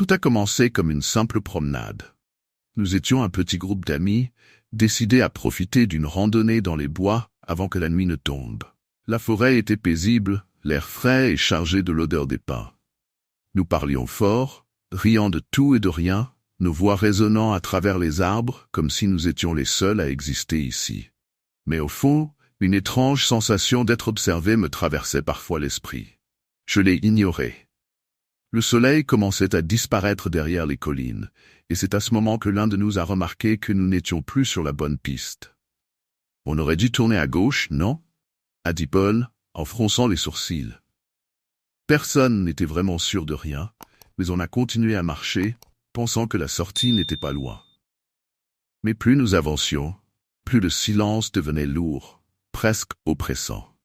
Tout a commencé comme une simple promenade. Nous étions un petit groupe d'amis, décidés à profiter d'une randonnée dans les bois avant que la nuit ne tombe. La forêt était paisible, l'air frais et chargé de l'odeur des pins. Nous parlions fort, riant de tout et de rien, nos voix résonnant à travers les arbres comme si nous étions les seuls à exister ici. Mais au fond, une étrange sensation d'être observé me traversait parfois l'esprit. Je l'ai ignoré. Le soleil commençait à disparaître derrière les collines, et c'est à ce moment que l'un de nous a remarqué que nous n'étions plus sur la bonne piste. « On aurait dû tourner à gauche, non ?» a dit Paul, en fronçant les sourcils. Personne n'était vraiment sûr de rien, mais on a continué à marcher, pensant que la sortie n'était pas loin. Mais plus nous avancions, plus le silence devenait lourd, presque oppressant.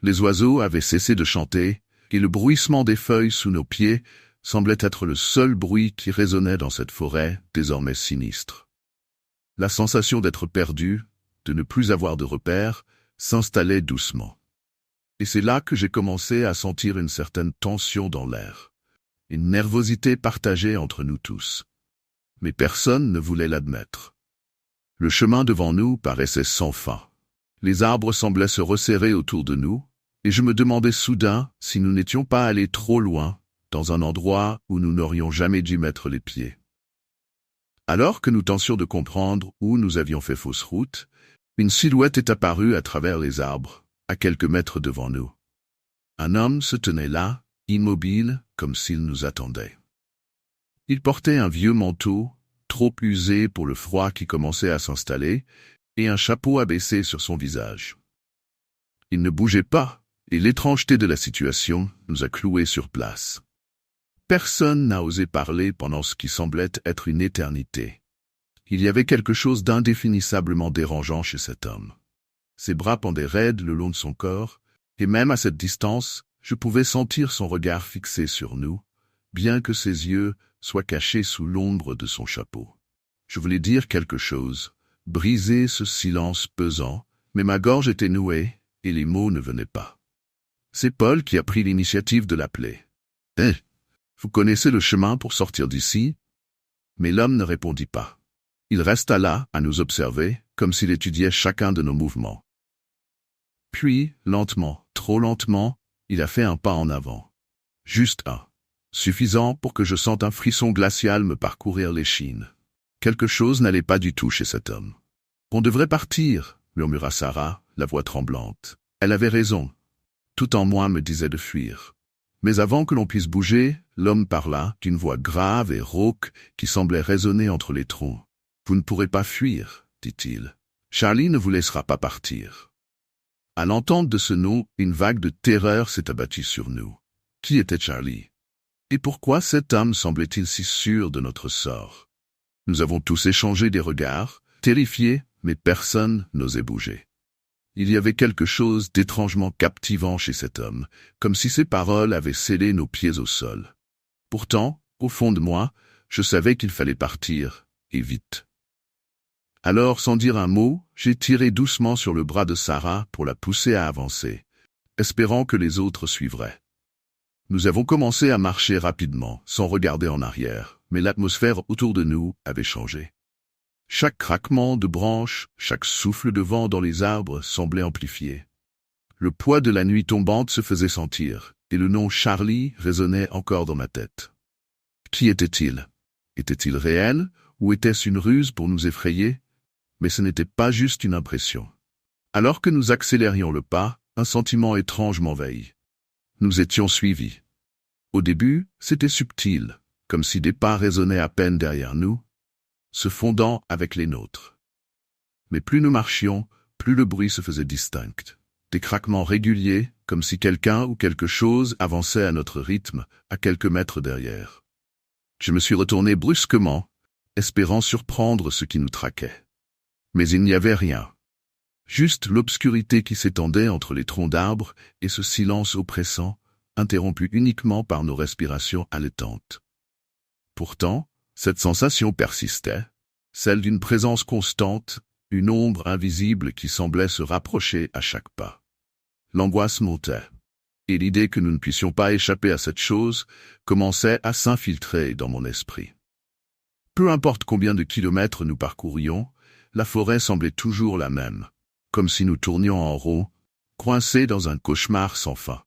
Les oiseaux avaient cessé de chanter, et le bruissement des feuilles sous nos pieds semblait être le seul bruit qui résonnait dans cette forêt désormais sinistre. La sensation d'être perdu, de ne plus avoir de repères, s'installait doucement. Et c'est là que j'ai commencé à sentir une certaine tension dans l'air, une nervosité partagée entre nous tous. Mais personne ne voulait l'admettre. Le chemin devant nous paraissait sans fin. Les arbres semblaient se resserrer autour de nous, et je me demandais soudain si nous n'étions pas allés trop loin, dans un endroit où nous n'aurions jamais dû mettre les pieds. Alors que nous tentions de comprendre où nous avions fait fausse route, une silhouette est apparue à travers les arbres, à quelques mètres devant nous. Un homme se tenait là, immobile, comme s'il nous attendait. Il portait un vieux manteau, trop usé pour le froid qui commençait à s'installer, et un chapeau abaissé sur son visage. Il ne bougeait pas, et l'étrangeté de la situation nous a cloués sur place. Personne n'a osé parler pendant ce qui semblait être une éternité. Il y avait quelque chose d'indéfinissablement dérangeant chez cet homme. Ses bras pendaient raides le long de son corps, et même à cette distance, je pouvais sentir son regard fixé sur nous, bien que ses yeux soient cachés sous l'ombre de son chapeau. Je voulais dire quelque chose, briser ce silence pesant, mais ma gorge était nouée, et les mots ne venaient pas. C'est Paul qui a pris l'initiative de l'appeler. « Eh, vous connaissez le chemin pour sortir d'ici ?» Mais l'homme ne répondit pas. Il resta là, à nous observer, comme s'il étudiait chacun de nos mouvements. Puis, lentement, trop lentement, il a fait un pas en avant. Juste un. Suffisant pour que je sente un frisson glacial me parcourir l'échine. Quelque chose n'allait pas du tout chez cet homme. « On devrait partir », murmura Sarah, la voix tremblante. Elle avait raison. Tout en moi me disait de fuir. Mais avant que l'on puisse bouger, l'homme parla d'une voix grave et rauque qui semblait résonner entre les troncs. « Vous ne pourrez pas fuir, dit-il. Charlie ne vous laissera pas partir. » À l'entente de ce nom, une vague de terreur s'est abattue sur nous. Qui était Charlie? Et pourquoi cet homme semblait-il si sûr de notre sort? Nous avons tous échangé des regards, terrifiés, mais personne n'osait bouger. Il y avait quelque chose d'étrangement captivant chez cet homme, comme si ses paroles avaient scellé nos pieds au sol. Pourtant, au fond de moi, je savais qu'il fallait partir, et vite. Alors, sans dire un mot, j'ai tiré doucement sur le bras de Sarah pour la pousser à avancer, espérant que les autres suivraient. Nous avons commencé à marcher rapidement, sans regarder en arrière, mais l'atmosphère autour de nous avait changé. Chaque craquement de branches, chaque souffle de vent dans les arbres semblait amplifié. Le poids de la nuit tombante se faisait sentir, et le nom Charlie résonnait encore dans ma tête. Qui était-il? Était-il réel, ou était-ce une ruse pour nous effrayer? Mais ce n'était pas juste une impression. Alors que nous accélérions le pas, un sentiment étrange m'envahit. Nous étions suivis. Au début, c'était subtil, comme si des pas résonnaient à peine derrière nous, se fondant avec les nôtres. Mais plus nous marchions, plus le bruit se faisait distinct. Des craquements réguliers, comme si quelqu'un ou quelque chose avançait à notre rythme, à quelques mètres derrière. Je me suis retourné brusquement, espérant surprendre ce qui nous traquait. Mais il n'y avait rien. Juste l'obscurité qui s'étendait entre les troncs d'arbres et ce silence oppressant, interrompu uniquement par nos respirations haletantes. Pourtant, cette sensation persistait, celle d'une présence constante, une ombre invisible qui semblait se rapprocher à chaque pas. L'angoisse montait. et l'idée que nous ne puissions pas échapper à cette chose commençait à s'infiltrer dans mon esprit. Peu importe combien de kilomètres nous parcourions, la forêt semblait toujours la même, comme si nous tournions en rond, coincés dans un cauchemar sans fin.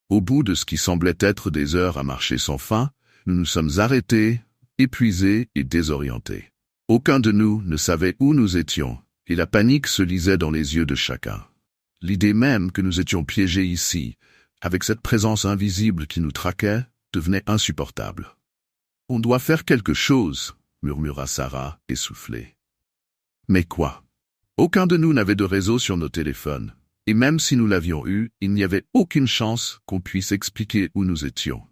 Au bout de ce qui semblait être des heures à marcher sans fin, nous nous sommes arrêtés, épuisés et désorientés. Aucun de nous ne savait où nous étions, et la panique se lisait dans les yeux de chacun. L'idée même que nous étions piégés ici, avec cette présence invisible qui nous traquait, devenait insupportable. « On doit faire quelque chose », murmura Sarah, essoufflée. « Mais quoi ?» Aucun de nous n'avait de réseau sur nos téléphones, et même si nous l'avions eu, il n'y avait aucune chance qu'on puisse expliquer où nous étions.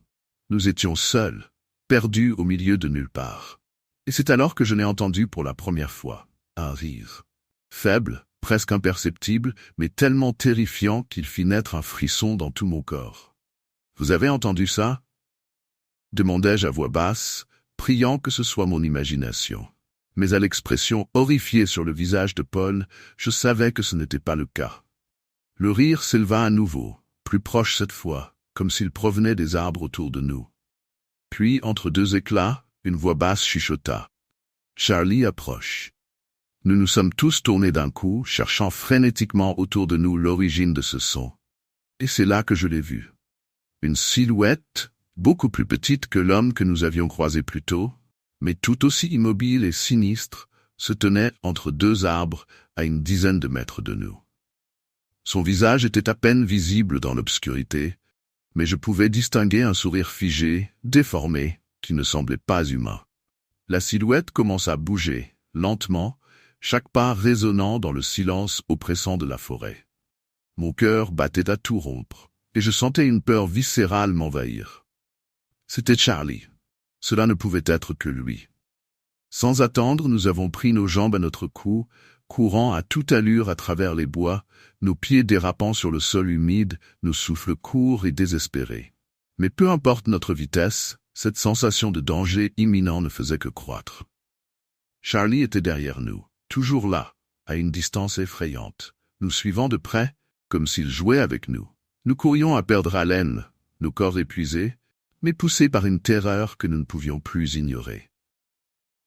Nous étions seuls, perdus au milieu de nulle part. Et c'est alors que je n'ai entendu pour la première fois un rire. Faible, presque imperceptible, mais tellement terrifiant qu'il fit naître un frisson dans tout mon corps. « Vous avez entendu ça ?» demandai-je à voix basse, priant que ce soit mon imagination. Mais à l'expression horrifiée sur le visage de Paul, je savais que ce n'était pas le cas. Le rire s'éleva à nouveau, plus proche cette fois, comme s'il provenait des arbres autour de nous. Puis, entre deux éclats, une voix basse chuchota. « Charlie approche. » Nous nous sommes tous tournés d'un coup, cherchant frénétiquement autour de nous l'origine de ce son. Et c'est là que je l'ai vu. Une silhouette, beaucoup plus petite que l'homme que nous avions croisé plus tôt, mais tout aussi immobile et sinistre, se tenait entre deux arbres à une dizaine de mètres de nous. Son visage était à peine visible dans l'obscurité, mais je pouvais distinguer un sourire figé, déformé, qui ne semblait pas humain. La silhouette commença à bouger, lentement, chaque pas résonnant dans le silence oppressant de la forêt. Mon cœur battait à tout rompre, et je sentais une peur viscérale m'envahir. C'était Charlie. Cela ne pouvait être que lui. Sans attendre, nous avons pris nos jambes à notre cou, courant à toute allure à travers les bois, nos pieds dérapant sur le sol humide, nos souffles courts et désespérés. Mais peu importe notre vitesse, cette sensation de danger imminent ne faisait que croître. Charlie était derrière nous, toujours là, à une distance effrayante, nous suivant de près, comme s'il jouait avec nous. Nous courions à perdre haleine, nos corps épuisés, mais poussés par une terreur que nous ne pouvions plus ignorer.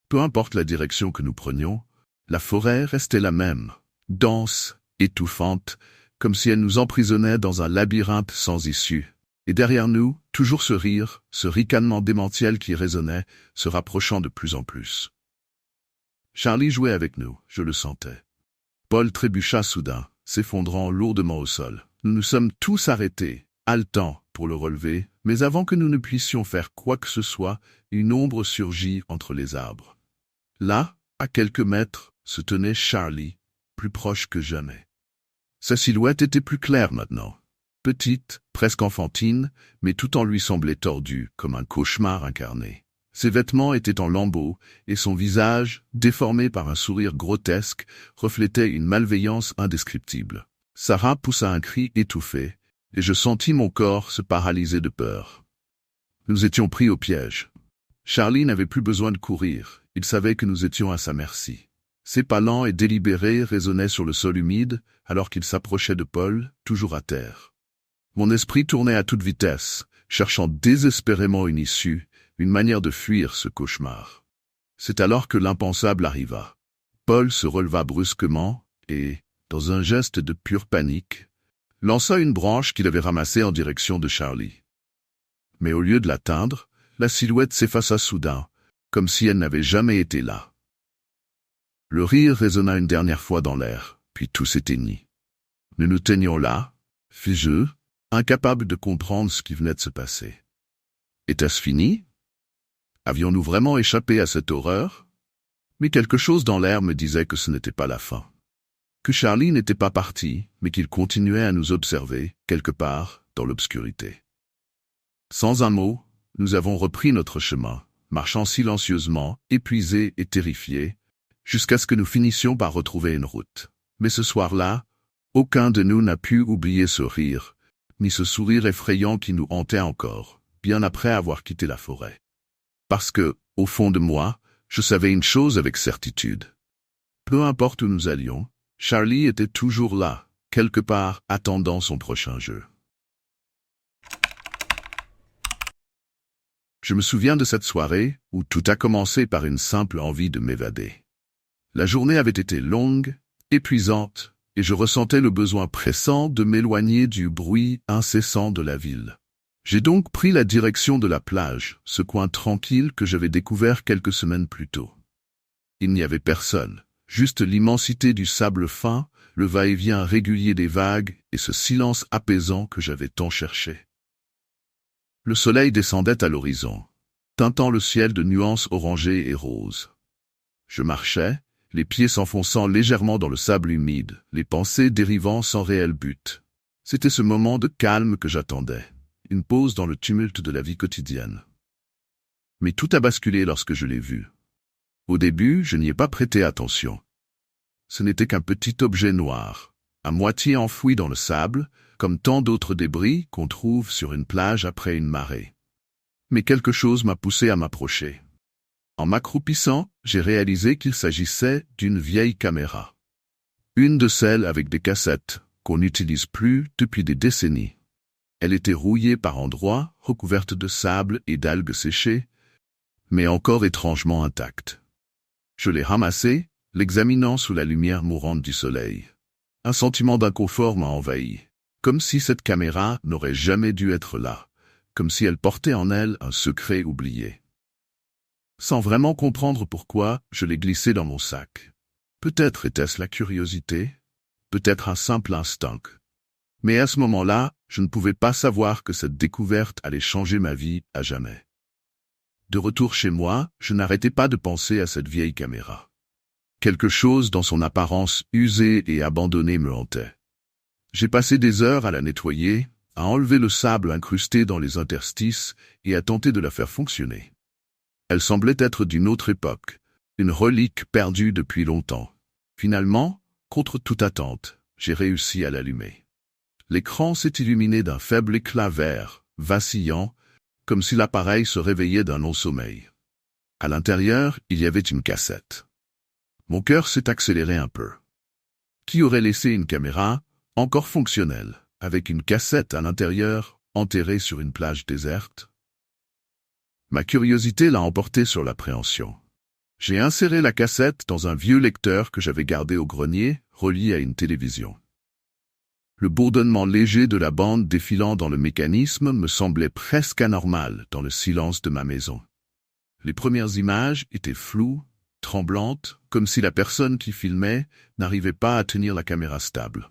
Peu importe la direction que nous prenions, la forêt restait la même, dense, étouffante, comme si elle nous emprisonnait dans un labyrinthe sans issue. Et derrière nous, toujours ce rire, ce ricanement démentiel qui résonnait, se rapprochant de plus en plus. Charlie jouait avec nous, je le sentais. Paul trébucha soudain, s'effondrant lourdement au sol. Nous nous sommes tous arrêtés, haletants, pour le relever, mais avant que nous ne puissions faire quoi que ce soit, une ombre surgit entre les arbres. Là, à quelques mètres, se tenait Charlie, plus proche que jamais. Sa silhouette était plus claire maintenant. Petite, presque enfantine, mais tout en lui semblait tordu, comme un cauchemar incarné. Ses vêtements étaient en lambeaux, et son visage, déformé par un sourire grotesque, reflétait une malveillance indescriptible. Sarah poussa un cri étouffé, et je sentis mon corps se paralyser de peur. Nous étions pris au piège. Charlie n'avait plus besoin de courir, il savait que nous étions à sa merci. Ses pas lents et délibérés résonnaient sur le sol humide, alors qu'il s'approchait de Paul, toujours à terre. Mon esprit tournait à toute vitesse, cherchant désespérément une issue, une manière de fuir ce cauchemar. C'est alors que l'impensable arriva. Paul se releva brusquement et, dans un geste de pure panique, lança une branche qu'il avait ramassée en direction de Charlie. Mais au lieu de l'atteindre, la silhouette s'effaça soudain, comme si elle n'avait jamais été là. Le rire résonna une dernière fois dans l'air, puis tout s'éteignit. Nous nous tenions là, figeux, incapables de comprendre ce qui venait de se passer. Était-ce fini? Avions-nous vraiment échappé à cette horreur? Mais quelque chose dans l'air me disait que ce n'était pas la fin. Que Charlie n'était pas parti, mais qu'il continuait à nous observer, quelque part, dans l'obscurité. Sans un mot, nous avons repris notre chemin, marchant silencieusement, épuisés et terrifiés, jusqu'à ce que nous finissions par retrouver une route. Mais ce soir-là, aucun de nous n'a pu oublier ce rire, ni ce sourire effrayant qui nous hantait encore, bien après avoir quitté la forêt. Parce que, au fond de moi, je savais une chose avec certitude. Peu importe où nous allions, Charlie était toujours là, quelque part attendant son prochain jeu. Je me souviens de cette soirée où tout a commencé par une simple envie de m'évader. La journée avait été longue, épuisante, et je ressentais le besoin pressant de m'éloigner du bruit incessant de la ville. J'ai donc pris la direction de la plage, ce coin tranquille que j'avais découvert quelques semaines plus tôt. Il n'y avait personne, juste l'immensité du sable fin, le va-et-vient régulier des vagues et ce silence apaisant que j'avais tant cherché. Le soleil descendait à l'horizon, teintant le ciel de nuances orangées et roses. Je marchais, les pieds s'enfonçant légèrement dans le sable humide, les pensées dérivant sans réel but. C'était ce moment de calme que j'attendais, une pause dans le tumulte de la vie quotidienne. Mais tout a basculé lorsque je l'ai vu. Au début, je n'y ai pas prêté attention. Ce n'était qu'un petit objet noir, à moitié enfoui dans le sable, comme tant d'autres débris qu'on trouve sur une plage après une marée. Mais quelque chose m'a poussé à m'approcher. En m'accroupissant, j'ai réalisé qu'il s'agissait d'une vieille caméra. Une de celles avec des cassettes, qu'on n'utilise plus depuis des décennies. Elle était rouillée par endroits, recouverte de sable et d'algues séchées, mais encore étrangement intacte. Je l'ai ramassée, l'examinant sous la lumière mourante du soleil. Un sentiment d'inconfort m'a envahi, comme si cette caméra n'aurait jamais dû être là, comme si elle portait en elle un secret oublié. Sans vraiment comprendre pourquoi, je l'ai glissée dans mon sac. Peut-être était-ce la curiosité, peut-être un simple instinct. Mais à ce moment-là, je ne pouvais pas savoir que cette découverte allait changer ma vie à jamais. De retour chez moi, je n'arrêtais pas de penser à cette vieille caméra. Quelque chose dans son apparence usée et abandonnée me hantait. J'ai passé des heures à la nettoyer, à enlever le sable incrusté dans les interstices et à tenter de la faire fonctionner. Elle semblait être d'une autre époque, une relique perdue depuis longtemps. Finalement, contre toute attente, j'ai réussi à l'allumer. L'écran s'est illuminé d'un faible éclat vert, vacillant, comme si l'appareil se réveillait d'un long sommeil. À l'intérieur, il y avait une cassette. Mon cœur s'est accéléré un peu. Qui aurait laissé une caméra, encore fonctionnelle, avec une cassette à l'intérieur, enterrée sur une plage déserte? Ma curiosité l'a emporté sur l'appréhension. J'ai inséré la cassette dans un vieux lecteur que j'avais gardé au grenier, relié à une télévision. Le bourdonnement léger de la bande défilant dans le mécanisme me semblait presque anormal dans le silence de ma maison. Les premières images étaient floues, tremblantes, comme si la personne qui filmait n'arrivait pas à tenir la caméra stable.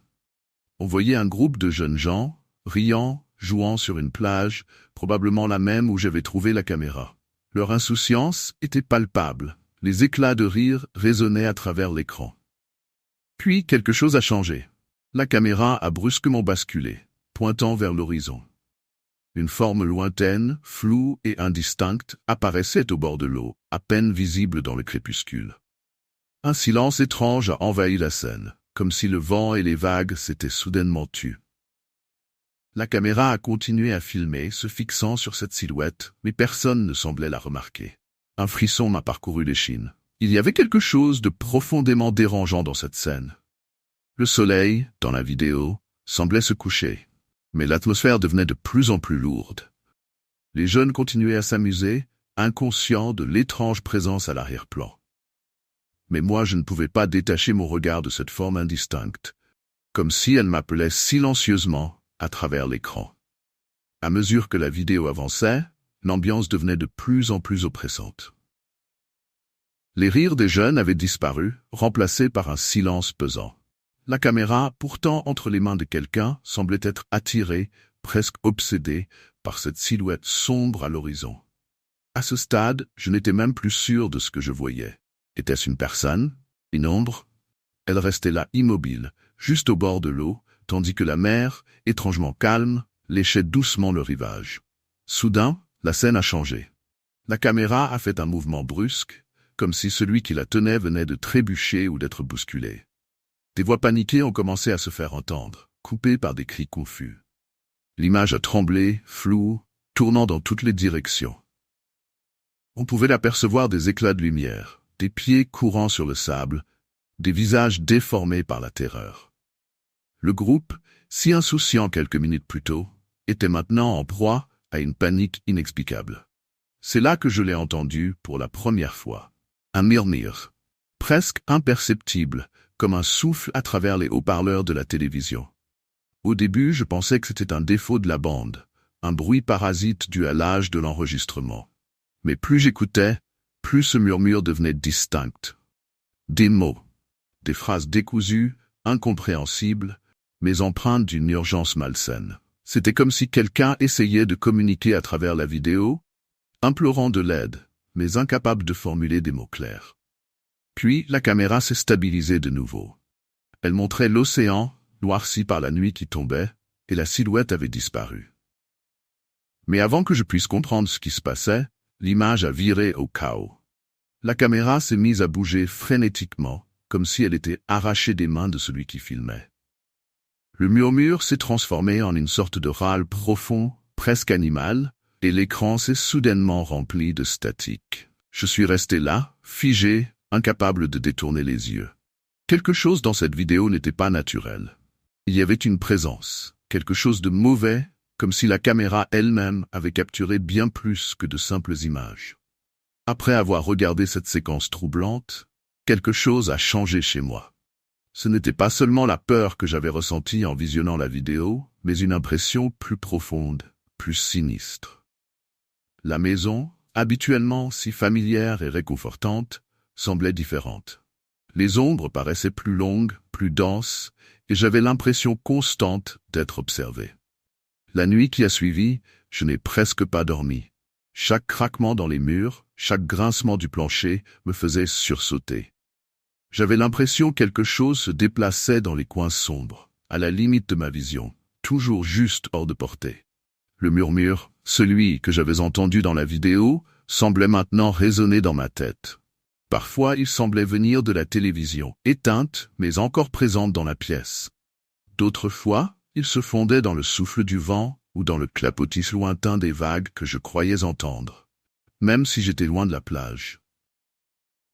On voyait un groupe de jeunes gens, riant, jouant sur une plage, probablement la même où j'avais trouvé la caméra. Leur insouciance était palpable, les éclats de rire résonnaient à travers l'écran. Puis quelque chose a changé. La caméra a brusquement basculé, pointant vers l'horizon. Une forme lointaine, floue et indistincte apparaissait au bord de l'eau, à peine visible dans le crépuscule. Un silence étrange a envahi la scène, comme si le vent et les vagues s'étaient soudainement tus. La caméra a continué à filmer, se fixant sur cette silhouette, mais personne ne semblait la remarquer. Un frisson m'a parcouru l'échine. Il y avait quelque chose de profondément dérangeant dans cette scène. Le soleil, dans la vidéo, semblait se coucher, mais l'atmosphère devenait de plus en plus lourde. Les jeunes continuaient à s'amuser, inconscients de l'étrange présence à l'arrière-plan. Mais moi je ne pouvais pas détacher mon regard de cette forme indistincte, comme si elle m'appelait silencieusement à travers l'écran. À mesure que la vidéo avançait, l'ambiance devenait de plus en plus oppressante. Les rires des jeunes avaient disparu, remplacés par un silence pesant. La caméra, pourtant entre les mains de quelqu'un, semblait être attirée, presque obsédée, par cette silhouette sombre à l'horizon. À ce stade, je n'étais même plus sûr de ce que je voyais. Était-ce une personne? Une ombre? Elle restait là immobile, juste au bord de l'eau, tandis que la mer, étrangement calme, léchait doucement le rivage. Soudain, la scène a changé. La caméra a fait un mouvement brusque, comme si celui qui la tenait venait de trébucher ou d'être bousculé. Des voix paniquées ont commencé à se faire entendre, coupées par des cris confus. L'image a tremblé, floue, tournant dans toutes les directions. On pouvait apercevoir des éclats de lumière, des pieds courant sur le sable, des visages déformés par la terreur. Le groupe, si insouciant quelques minutes plus tôt, était maintenant en proie à une panique inexplicable. C'est là que je l'ai entendu pour la première fois. Un murmure, presque imperceptible, comme un souffle à travers les haut-parleurs de la télévision. Au début, je pensais que c'était un défaut de la bande, un bruit parasite dû à l'âge de l'enregistrement. Mais plus j'écoutais, plus ce murmure devenait distinct. Des mots, des phrases décousues, incompréhensibles, mais empreintes d'une urgence malsaine. C'était comme si quelqu'un essayait de communiquer à travers la vidéo, implorant de l'aide, mais incapable de formuler des mots clairs. Puis la caméra s'est stabilisée de nouveau. Elle montrait l'océan, noirci par la nuit qui tombait, et la silhouette avait disparu. Mais avant que je puisse comprendre ce qui se passait, l'image a viré au chaos. La caméra s'est mise à bouger frénétiquement, comme si elle était arrachée des mains de celui qui filmait. Le murmure s'est transformé en une sorte de râle profond, presque animal, et l'écran s'est soudainement rempli de statique. Je suis resté là, figé, incapable de détourner les yeux. Quelque chose dans cette vidéo n'était pas naturel. Il y avait une présence, quelque chose de mauvais, comme si la caméra elle-même avait capturé bien plus que de simples images. Après avoir regardé cette séquence troublante, quelque chose a changé chez moi. Ce n'était pas seulement la peur que j'avais ressentie en visionnant la vidéo, mais une impression plus profonde, plus sinistre. La maison, habituellement si familière et réconfortante, semblait différente. Les ombres paraissaient plus longues, plus denses, et j'avais l'impression constante d'être observé. La nuit qui a suivi, je n'ai presque pas dormi. Chaque craquement dans les murs, chaque grincement du plancher me faisait sursauter. J'avais l'impression que quelque chose se déplaçait dans les coins sombres, à la limite de ma vision, toujours juste hors de portée. Le murmure, celui que j'avais entendu dans la vidéo, semblait maintenant résonner dans ma tête. Parfois, il semblait venir de la télévision, éteinte, mais encore présente dans la pièce. D'autres fois, il se fondait dans le souffle du vent ou dans le clapotis lointain des vagues que je croyais entendre, même si j'étais loin de la plage.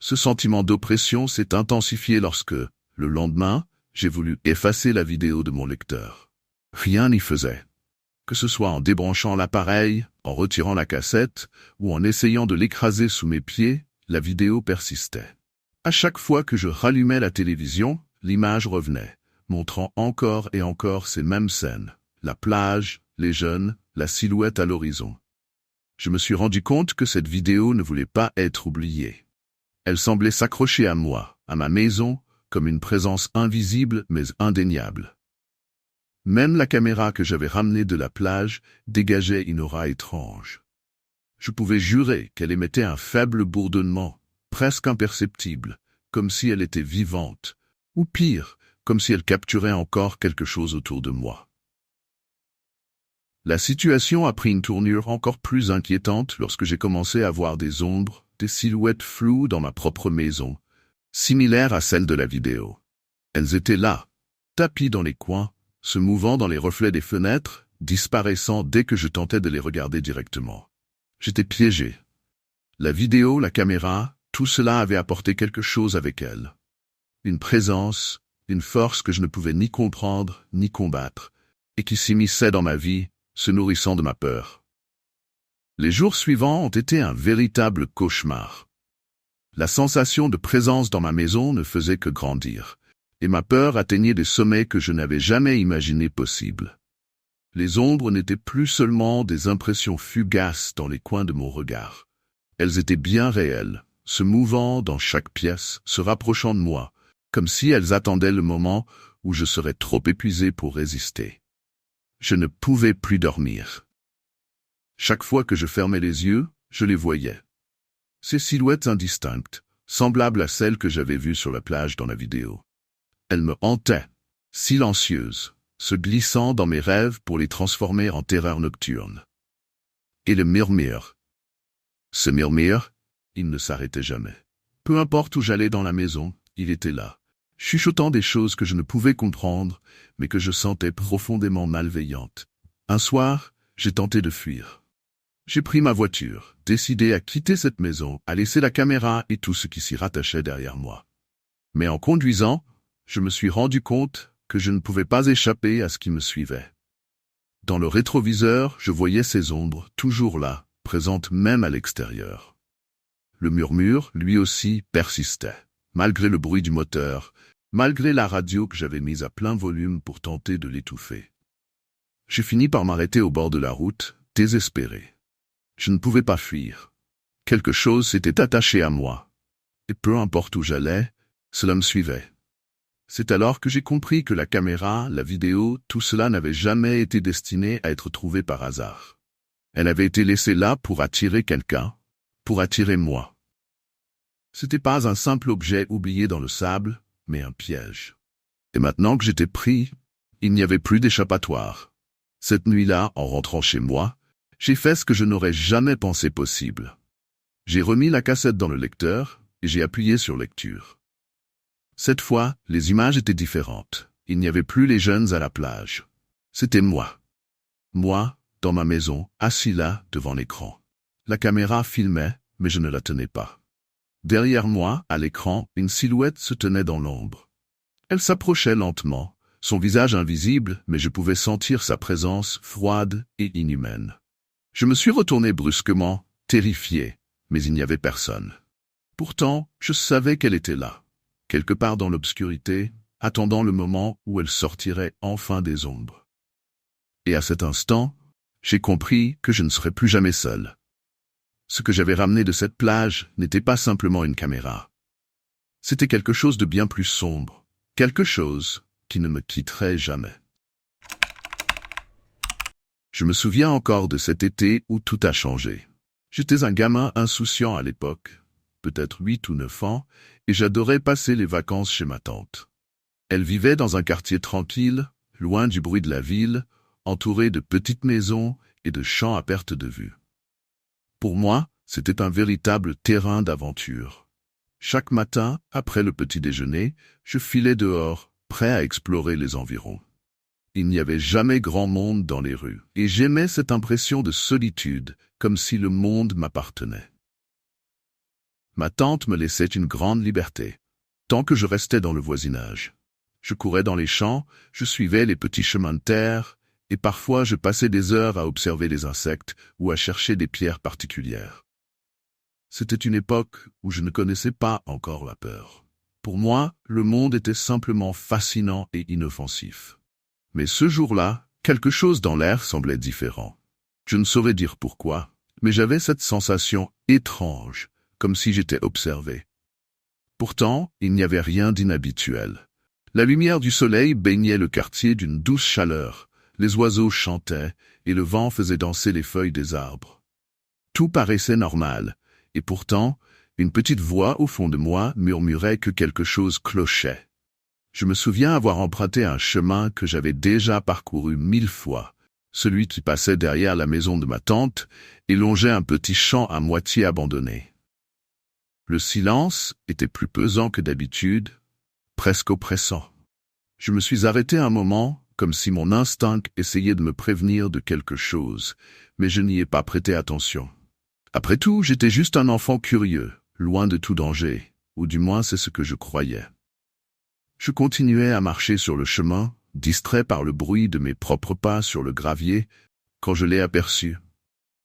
Ce sentiment d'oppression s'est intensifié lorsque, le lendemain, j'ai voulu effacer la vidéo de mon lecteur. Rien n'y faisait. Que ce soit en débranchant l'appareil, en retirant la cassette, ou en essayant de l'écraser sous mes pieds, la vidéo persistait. À chaque fois que je rallumais la télévision, l'image revenait, montrant encore et encore ces mêmes scènes. La plage, les jeunes, la silhouette à l'horizon. Je me suis rendu compte que cette vidéo ne voulait pas être oubliée. Elle semblait s'accrocher à moi, à ma maison, comme une présence invisible mais indéniable. Même la caméra que j'avais ramenée de la plage dégageait une aura étrange. Je pouvais jurer qu'elle émettait un faible bourdonnement, presque imperceptible, comme si elle était vivante, ou pire, comme si elle capturait encore quelque chose autour de moi. La situation a pris une tournure encore plus inquiétante lorsque j'ai commencé à voir des ombres, des silhouettes floues dans ma propre maison, similaires à celles de la vidéo. Elles étaient là, tapies dans les coins, se mouvant dans les reflets des fenêtres, disparaissant dès que je tentais de les regarder directement. J'étais piégé. La vidéo, la caméra, tout cela avait apporté quelque chose avec elle. Une présence, une force que je ne pouvais ni comprendre, ni combattre, et qui s'immisçait dans ma vie, se nourrissant de ma peur. Les jours suivants ont été un véritable cauchemar. La sensation de présence dans ma maison ne faisait que grandir, et ma peur atteignait des sommets que je n'avais jamais imaginés possibles. Les ombres n'étaient plus seulement des impressions fugaces dans les coins de mon regard. Elles étaient bien réelles, se mouvant dans chaque pièce, se rapprochant de moi, comme si elles attendaient le moment où je serais trop épuisé pour résister. Je ne pouvais plus dormir. Chaque fois que je fermais les yeux, je les voyais. Ces silhouettes indistinctes, semblables à celles que j'avais vues sur la plage dans la vidéo. Elles me hantaient, silencieuses, se glissant dans mes rêves pour les transformer en terreur nocturne. Et le murmure. Ce murmure, il ne s'arrêtait jamais. Peu importe où j'allais dans la maison, il était là, chuchotant des choses que je ne pouvais comprendre, mais que je sentais profondément malveillantes. Un soir, j'ai tenté de fuir. J'ai pris ma voiture, décidé à quitter cette maison, à laisser la caméra et tout ce qui s'y rattachait derrière moi. Mais en conduisant, je me suis rendu compte que je ne pouvais pas échapper à ce qui me suivait. Dans le rétroviseur, je voyais ces ombres, toujours là, présente même à l'extérieur. Le murmure, lui aussi, persistait, malgré le bruit du moteur, malgré la radio que j'avais mise à plein volume pour tenter de l'étouffer. J'ai fini par m'arrêter au bord de la route, désespéré. Je ne pouvais pas fuir. Quelque chose s'était attaché à moi. Et peu importe où j'allais, cela me suivait. C'est alors que j'ai compris que la caméra, la vidéo, tout cela n'avait jamais été destiné à être trouvé par hasard. Elle avait été laissée là pour attirer quelqu'un, pour attirer moi. C'était pas un simple objet oublié dans le sable, mais un piège. Et maintenant que j'étais pris, il n'y avait plus d'échappatoire. Cette nuit-là, en rentrant chez moi, j'ai fait ce que je n'aurais jamais pensé possible. J'ai remis la cassette dans le lecteur et j'ai appuyé sur lecture. Cette fois, les images étaient différentes. Il n'y avait plus les jeunes à la plage. C'était moi. Moi, dans ma maison, assis là, devant l'écran. La caméra filmait, mais je ne la tenais pas. Derrière moi, à l'écran, une silhouette se tenait dans l'ombre. Elle s'approchait lentement, son visage invisible, mais je pouvais sentir sa présence froide et inhumaine. Je me suis retourné brusquement, terrifié, mais il n'y avait personne. Pourtant, je savais qu'elle était là, quelque part dans l'obscurité, attendant le moment où elle sortirait enfin des ombres. Et à cet instant, j'ai compris que je ne serais plus jamais seul. Ce que j'avais ramené de cette plage n'était pas simplement une caméra. C'était quelque chose de bien plus sombre, quelque chose qui ne me quitterait jamais. Je me souviens encore de cet été où tout a changé. J'étais un gamin insouciant à l'époque, peut-être 8 ou 9 ans, et j'adorais passer les vacances chez ma tante. Elle vivait dans un quartier tranquille, loin du bruit de la ville, entouré de petites maisons et de champs à perte de vue. Pour moi, c'était un véritable terrain d'aventure. Chaque matin, après le petit déjeuner, je filais dehors, prêt à explorer les environs. Il n'y avait jamais grand monde dans les rues, et j'aimais cette impression de solitude, comme si le monde m'appartenait. Ma tante me laissait une grande liberté, tant que je restais dans le voisinage. Je courais dans les champs, je suivais les petits chemins de terre, et parfois je passais des heures à observer les insectes ou à chercher des pierres particulières. C'était une époque où je ne connaissais pas encore la peur. Pour moi, le monde était simplement fascinant et inoffensif. Mais ce jour-là, quelque chose dans l'air semblait différent. Je ne saurais dire pourquoi, mais j'avais cette sensation étrange, comme si j'étais observé. Pourtant, il n'y avait rien d'inhabituel. La lumière du soleil baignait le quartier d'une douce chaleur, les oiseaux chantaient et le vent faisait danser les feuilles des arbres. Tout paraissait normal, et pourtant, une petite voix au fond de moi murmurait que quelque chose clochait. Je me souviens avoir emprunté un chemin que j'avais déjà parcouru 1000 fois, celui qui passait derrière la maison de ma tante et longeait un petit champ à moitié abandonné. Le silence était plus pesant que d'habitude, presque oppressant. Je me suis arrêté un moment, comme si mon instinct essayait de me prévenir de quelque chose, mais je n'y ai pas prêté attention. Après tout, j'étais juste un enfant curieux, loin de tout danger, ou du moins c'est ce que je croyais. Je continuais à marcher sur le chemin, distrait par le bruit de mes propres pas sur le gravier, quand je l'ai aperçu.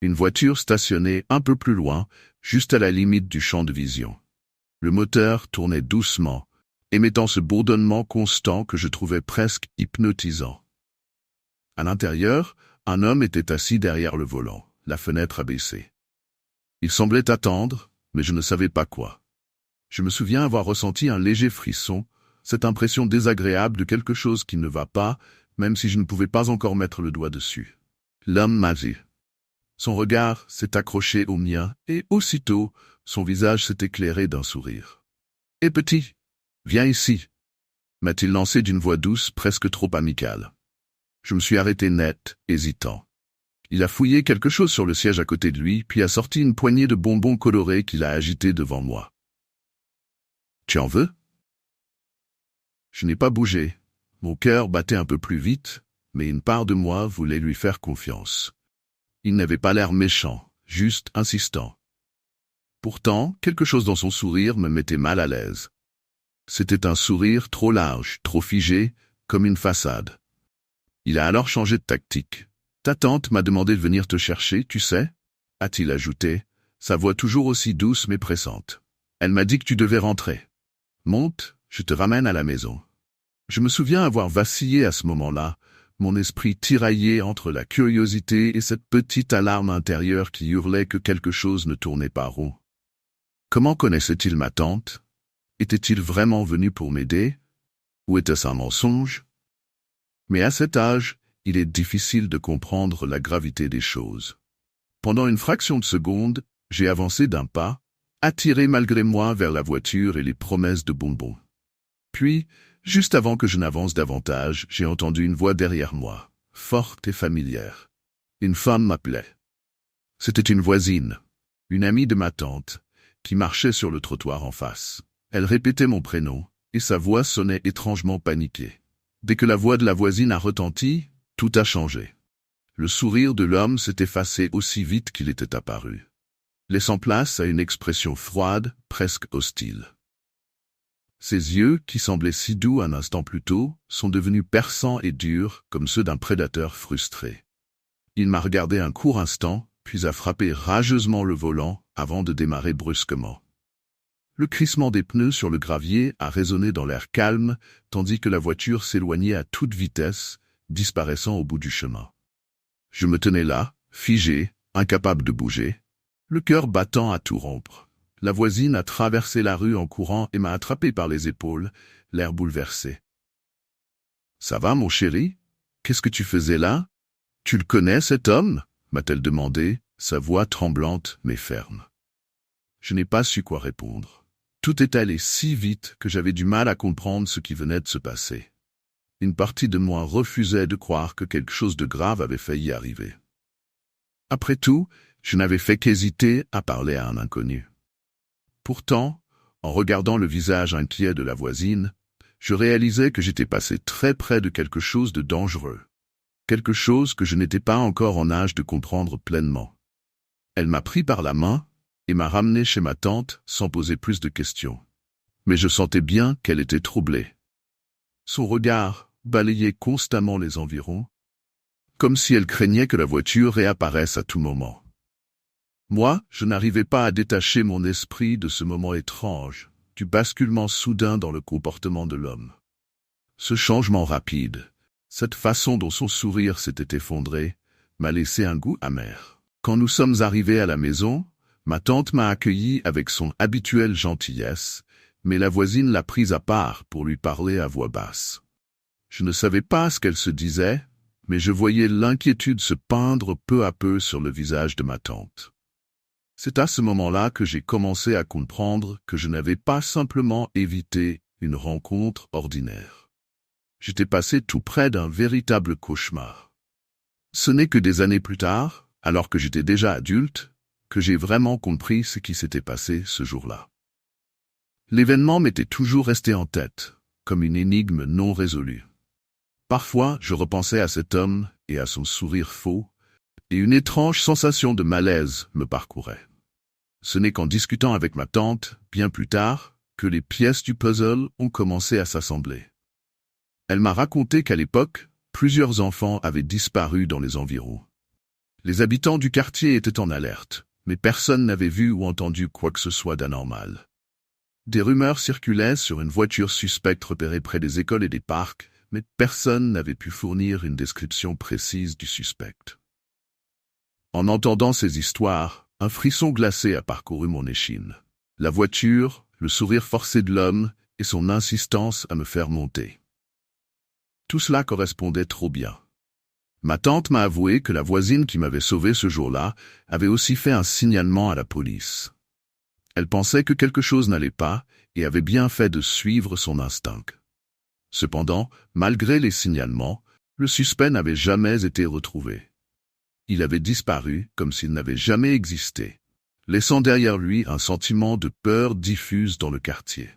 Une voiture stationnée un peu plus loin, juste à la limite du champ de vision. Le moteur tournait doucement, émettant ce bourdonnement constant que je trouvais presque hypnotisant. À l'intérieur, un homme était assis derrière le volant, la fenêtre abaissée. Il semblait attendre, mais je ne savais pas quoi. Je me souviens avoir ressenti un léger frisson, cette impression désagréable de quelque chose qui ne va pas, même si je ne pouvais pas encore mettre le doigt dessus. L'homme m'a vu. Son regard s'est accroché au mien, et aussitôt, son visage s'est éclairé d'un sourire. « Hé petit, viens ici !» m'a-t-il lancé d'une voix douce, presque trop amicale. Je me suis arrêté net, hésitant. Il a fouillé quelque chose sur le siège à côté de lui, puis a sorti une poignée de bonbons colorés qu'il a agités devant moi. « Tu en veux ?» Je n'ai pas bougé. Mon cœur battait un peu plus vite, mais une part de moi voulait lui faire confiance. Il n'avait pas l'air méchant, juste insistant. Pourtant, quelque chose dans son sourire me mettait mal à l'aise. C'était un sourire trop large, trop figé, comme une façade. Il a alors changé de tactique. « Ta tante m'a demandé de venir te chercher, tu sais ? a-t-il ajouté, sa voix toujours aussi douce mais pressante. Elle m'a dit que tu devais rentrer. Monte, je te ramène à la maison. Je me souviens avoir vacillé à ce moment-là, mon esprit tiraillé entre la curiosité et cette petite alarme intérieure qui hurlait que quelque chose ne tournait pas rond. Comment connaissait-il ma tante? Était-il vraiment venu pour m'aider? Ou était-ce un mensonge? Mais à cet âge, il est difficile de comprendre la gravité des choses. Pendant une fraction de seconde, j'ai avancé d'un pas, attiré malgré moi vers la voiture et les promesses de bonbons. Puis, juste avant que je n'avance davantage, j'ai entendu une voix derrière moi, forte et familière. Une femme m'appelait. C'était une voisine, une amie de ma tante, qui marchait sur le trottoir en face. Elle répétait mon prénom, et sa voix sonnait étrangement paniquée. Dès que la voix de la voisine a retenti, tout a changé. Le sourire de l'homme s'est effacé aussi vite qu'il était apparu, laissant place à une expression froide, presque hostile. Ses yeux, qui semblaient si doux un instant plus tôt, sont devenus perçants et durs comme ceux d'un prédateur frustré. Il m'a regardé un court instant, puis a frappé rageusement le volant avant de démarrer brusquement. Le crissement des pneus sur le gravier a résonné dans l'air calme, tandis que la voiture s'éloignait à toute vitesse, disparaissant au bout du chemin. Je me tenais là, figé, incapable de bouger, le cœur battant à tout rompre. La voisine a traversé la rue en courant et m'a attrapé par les épaules, l'air bouleversé. « Ça va, mon chéri? Qu'est-ce que tu faisais là? Tu le connais, cet homme ?» m'a-t-elle demandé, sa voix tremblante mais ferme. Je n'ai pas su quoi répondre. Tout est allé si vite que j'avais du mal à comprendre ce qui venait de se passer. Une partie de moi refusait de croire que quelque chose de grave avait failli arriver. Après tout, je n'avais fait qu'hésiter à parler à un inconnu. Pourtant, en regardant le visage inquiet de la voisine, je réalisais que j'étais passé très près de quelque chose de dangereux. Quelque chose que je n'étais pas encore en âge de comprendre pleinement. Elle m'a pris par la main et m'a ramené chez ma tante sans poser plus de questions. Mais je sentais bien qu'elle était troublée. Son regard balayait constamment les environs, comme si elle craignait que la voiture réapparaisse à tout moment. Moi, je n'arrivais pas à détacher mon esprit de ce moment étrange, du basculement soudain dans le comportement de l'homme. Ce changement rapide, cette façon dont son sourire s'était effondré, m'a laissé un goût amer. Quand nous sommes arrivés à la maison, ma tante m'a accueilli avec son habituelle gentillesse, mais la voisine l'a prise à part pour lui parler à voix basse. Je ne savais pas ce qu'elle se disait, mais je voyais l'inquiétude se peindre peu à peu sur le visage de ma tante. C'est à ce moment-là que j'ai commencé à comprendre que je n'avais pas simplement évité une rencontre ordinaire. J'étais passé tout près d'un véritable cauchemar. Ce n'est que des années plus tard, alors que j'étais déjà adulte, que j'ai vraiment compris ce qui s'était passé ce jour-là. L'événement m'était toujours resté en tête, comme une énigme non résolue. Parfois, je repensais à cet homme et à son sourire faux, et une étrange sensation de malaise me parcourait. Ce n'est qu'en discutant avec ma tante, bien plus tard, que les pièces du puzzle ont commencé à s'assembler. Elle m'a raconté qu'à l'époque, plusieurs enfants avaient disparu dans les environs. Les habitants du quartier étaient en alerte, mais personne n'avait vu ou entendu quoi que ce soit d'anormal. Des rumeurs circulaient sur une voiture suspecte repérée près des écoles et des parcs, mais personne n'avait pu fournir une description précise du suspect. En entendant ces histoires, un frisson glacé a parcouru mon échine. La voiture, le sourire forcé de l'homme et son insistance à me faire monter. Tout cela correspondait trop bien. Ma tante m'a avoué que la voisine qui m'avait sauvé ce jour-là avait aussi fait un signalement à la police. Elle pensait que quelque chose n'allait pas et avait bien fait de suivre son instinct. Cependant, malgré les signalements, le suspect n'avait jamais été retrouvé. Il avait disparu comme s'il n'avait jamais existé, laissant derrière lui un sentiment de peur diffuse dans le quartier.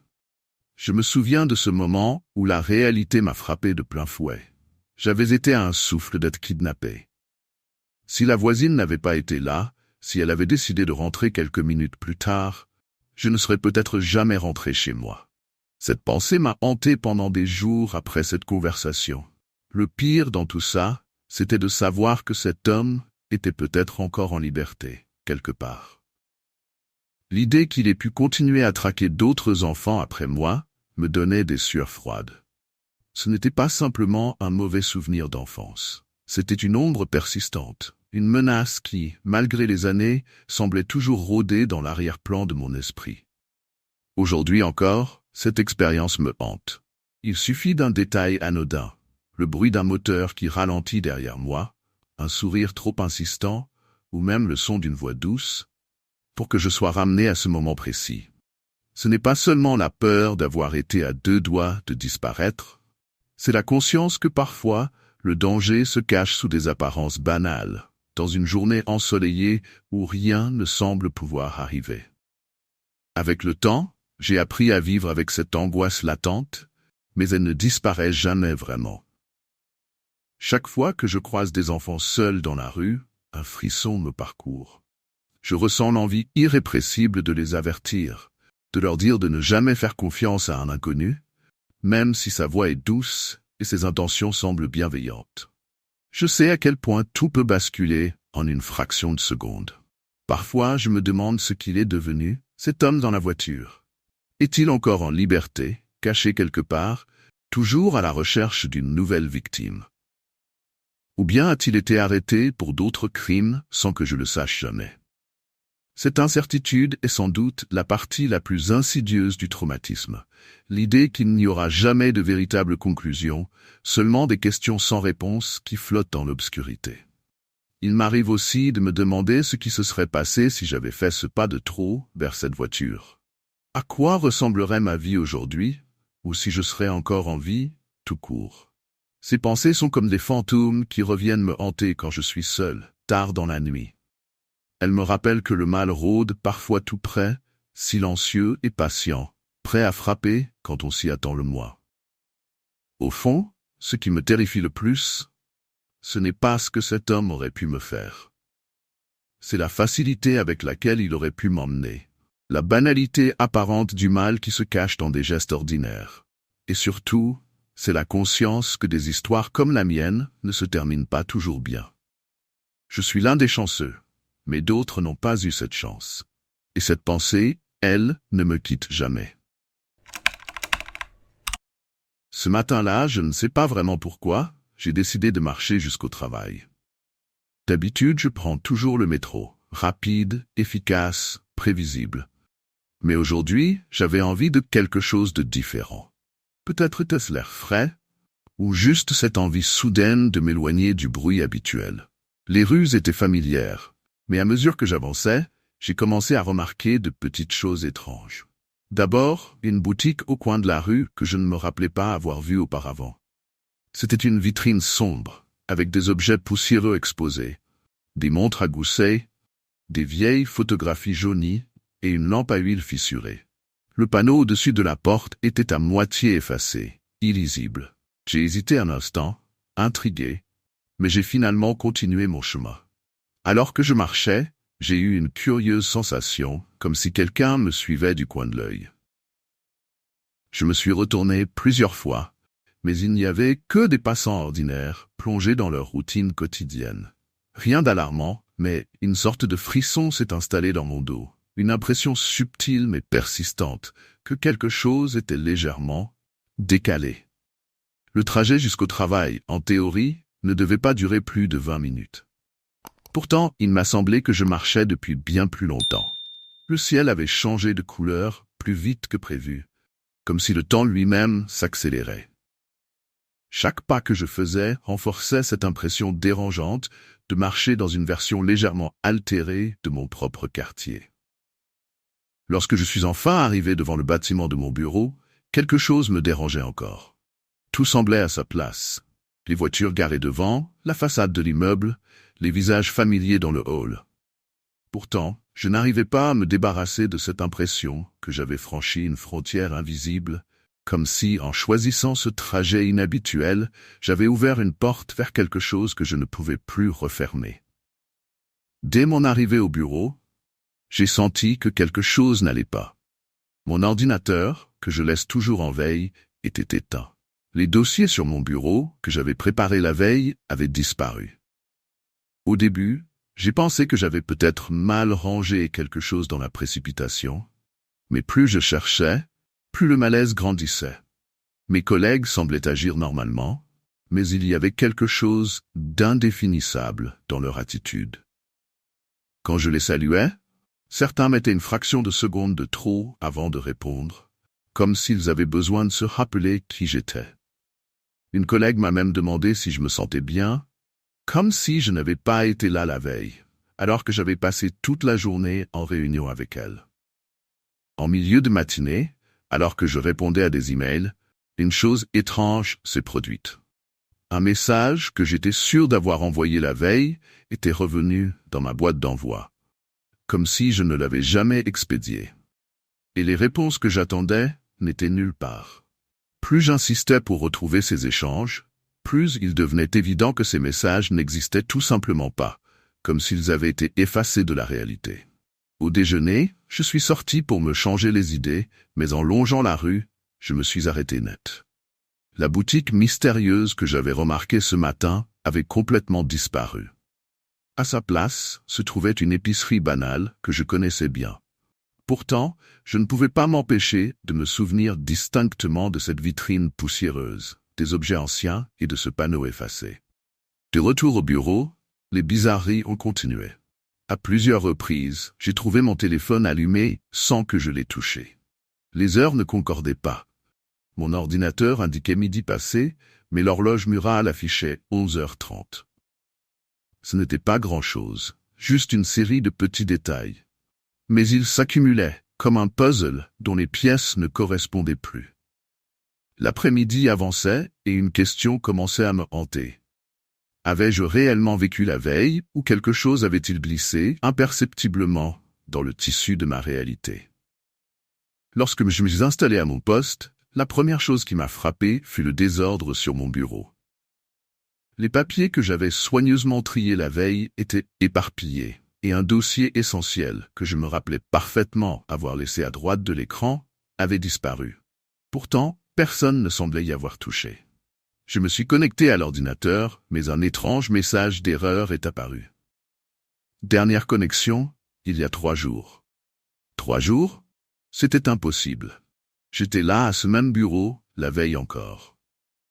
Je me souviens de ce moment où la réalité m'a frappé de plein fouet. J'avais été à un souffle d'être kidnappé. Si la voisine n'avait pas été là, si elle avait décidé de rentrer quelques minutes plus tard, je ne serais peut-être jamais rentré chez moi. Cette pensée m'a hanté pendant des jours après cette conversation. Le pire dans tout ça, c'était de savoir que cet homme était peut-être encore en liberté. quelque part. L'idée qu'il ait pu continuer à traquer d'autres enfants après moi me donnait des sueurs froides. Ce n'était pas simplement un mauvais souvenir d'enfance. C'était une ombre persistante, une menace qui, malgré les années, semblait toujours rôder dans l'arrière-plan de mon esprit. Aujourd'hui encore, cette expérience me hante. Il suffit d'un détail anodin, le bruit d'un moteur qui ralentit derrière moi, un sourire trop insistant, ou même le son d'une voix douce, pour que je sois ramené à ce moment précis. Ce n'est pas seulement la peur d'avoir été à 2 doigts de disparaître, c'est la conscience que parfois, le danger se cache sous des apparences banales, dans une journée ensoleillée où rien ne semble pouvoir arriver. Avec le temps, j'ai appris à vivre avec cette angoisse latente, mais elle ne disparaît jamais vraiment. Chaque fois que je croise des enfants seuls dans la rue, un frisson me parcourt. Je ressens l'envie irrépressible de les avertir, de leur dire de ne jamais faire confiance à un inconnu, même si sa voix est douce et ses intentions semblent bienveillantes. Je sais à quel point tout peut basculer en une fraction de seconde. Parfois, je me demande ce qu'il est devenu, cet homme dans la voiture. Est-il encore en liberté, caché quelque part, toujours à la recherche d'une nouvelle victime? Ou bien a-t-il été arrêté pour d'autres crimes sans que je le sache jamais? Cette incertitude est sans doute la partie la plus insidieuse du traumatisme. L'idée qu'il n'y aura jamais de véritable conclusion, seulement des questions sans réponse qui flottent dans l'obscurité. Il m'arrive aussi de me demander ce qui se serait passé si j'avais fait ce pas de trop vers cette voiture. À quoi ressemblerait ma vie aujourd'hui, ou si je serais encore en vie, tout court? Ces pensées sont comme des fantômes qui reviennent me hanter quand je suis seul, tard dans la nuit. Elles me rappellent que le mal rôde parfois tout près, silencieux et patient, prêt à frapper quand on s'y attend le moins. Au fond, ce qui me terrifie le plus, ce n'est pas ce que cet homme aurait pu me faire. C'est la facilité avec laquelle il aurait pu m'emmener, la banalité apparente du mal qui se cache dans des gestes ordinaires. Et surtout, c'est la conscience que des histoires comme la mienne ne se terminent pas toujours bien. Je suis l'un des chanceux, mais d'autres n'ont pas eu cette chance. Et cette pensée, elle, ne me quitte jamais. Ce matin-là, je ne sais pas vraiment pourquoi, j'ai décidé de marcher jusqu'au travail. D'habitude, je prends toujours le métro, rapide, efficace, prévisible. Mais aujourd'hui, j'avais envie de quelque chose de différent. Peut-être était-ce l'air frais, ou juste cette envie soudaine de m'éloigner du bruit habituel. Les rues étaient familières, mais à mesure que j'avançais, j'ai commencé à remarquer de petites choses étranges. D'abord, une boutique au coin de la rue que je ne me rappelais pas avoir vue auparavant. C'était une vitrine sombre, avec des objets poussiéreux exposés, des montres à gousset, des vieilles photographies jaunies et une lampe à huile fissurée. Le panneau au-dessus de la porte était à moitié effacé, illisible. J'ai hésité un instant, intrigué, mais j'ai finalement continué mon chemin. Alors que je marchais, j'ai eu une curieuse sensation, comme si quelqu'un me suivait du coin de l'œil. Je me suis retourné plusieurs fois, mais il n'y avait que des passants ordinaires, plongés dans leur routine quotidienne. Rien d'alarmant, mais une sorte de frisson s'est installé dans mon dos. Une impression subtile mais persistante que quelque chose était légèrement décalé. Le trajet jusqu'au travail, en théorie, ne devait pas durer plus de 20 minutes. Pourtant, il m'a semblé que je marchais depuis bien plus longtemps. Le ciel avait changé de couleur plus vite que prévu, comme si le temps lui-même s'accélérait. Chaque pas que je faisais renforçait cette impression dérangeante de marcher dans une version légèrement altérée de mon propre quartier. Lorsque je suis enfin arrivé devant le bâtiment de mon bureau, quelque chose me dérangeait encore. Tout semblait à sa place. Les voitures garées devant, la façade de l'immeuble, les visages familiers dans le hall. Pourtant, je n'arrivais pas à me débarrasser de cette impression que j'avais franchi une frontière invisible, comme si, en choisissant ce trajet inhabituel, j'avais ouvert une porte vers quelque chose que je ne pouvais plus refermer. Dès mon arrivée au bureau, j'ai senti que quelque chose n'allait pas. Mon ordinateur, que je laisse toujours en veille, était éteint. Les dossiers sur mon bureau, que j'avais préparés la veille, avaient disparu. Au début, J'ai pensé que j'avais peut-être mal rangé quelque chose dans la précipitation, mais plus je cherchais, plus le malaise grandissait. Mes collègues semblaient agir normalement, mais il y avait quelque chose d'indéfinissable dans leur attitude. Quand je les saluais, certains mettaient une fraction de seconde de trop avant de répondre, comme s'ils avaient besoin de se rappeler qui j'étais. Une collègue m'a même demandé si je me sentais bien, comme si je n'avais pas été là la veille, alors que j'avais passé toute la journée en réunion avec elle. En milieu de matinée, alors que je répondais à des emails, une chose étrange s'est produite. Un message que j'étais sûr d'avoir envoyé la veille était revenu dans ma boîte d'envoi, comme si je ne l'avais jamais expédié. Et les réponses que j'attendais n'étaient nulle part. Plus j'insistais pour retrouver ces échanges, plus il devenait évident que ces messages n'existaient tout simplement pas, comme s'ils avaient été effacés de la réalité. Au déjeuner, je suis sorti pour me changer les idées, mais en longeant la rue, je me suis arrêté net. La boutique mystérieuse que j'avais remarquée ce matin avait complètement disparu. À sa place se trouvait une épicerie banale que je connaissais bien. Pourtant, je ne pouvais pas m'empêcher de me souvenir distinctement de cette vitrine poussiéreuse, des objets anciens et de ce panneau effacé. De retour au bureau, les bizarreries ont continué. À plusieurs reprises, j'ai trouvé mon téléphone allumé sans que je l'ai touché. Les heures ne concordaient pas. Mon ordinateur indiquait midi passé, mais l'horloge murale affichait 11h30. Ce n'était pas grand-chose, juste une série de petits détails. Mais ils s'accumulaient, comme un puzzle dont les pièces ne correspondaient plus. L'après-midi avançait et une question commençait à me hanter. Avais-je réellement vécu la veille ou quelque chose avait-il glissé imperceptiblement dans le tissu de ma réalité? Lorsque je me suis installé à mon poste, la première chose qui m'a frappé fut le désordre sur mon bureau. Les papiers que j'avais soigneusement triés la veille étaient éparpillés, et un dossier essentiel que je me rappelais parfaitement avoir laissé à droite de l'écran avait disparu. Pourtant, personne ne semblait y avoir touché. Je me suis connecté à l'ordinateur, mais un étrange message d'erreur est apparu. Dernière connexion, il y a 3 jours. 3 jours? C'était impossible. J'étais là à ce même bureau, la veille encore.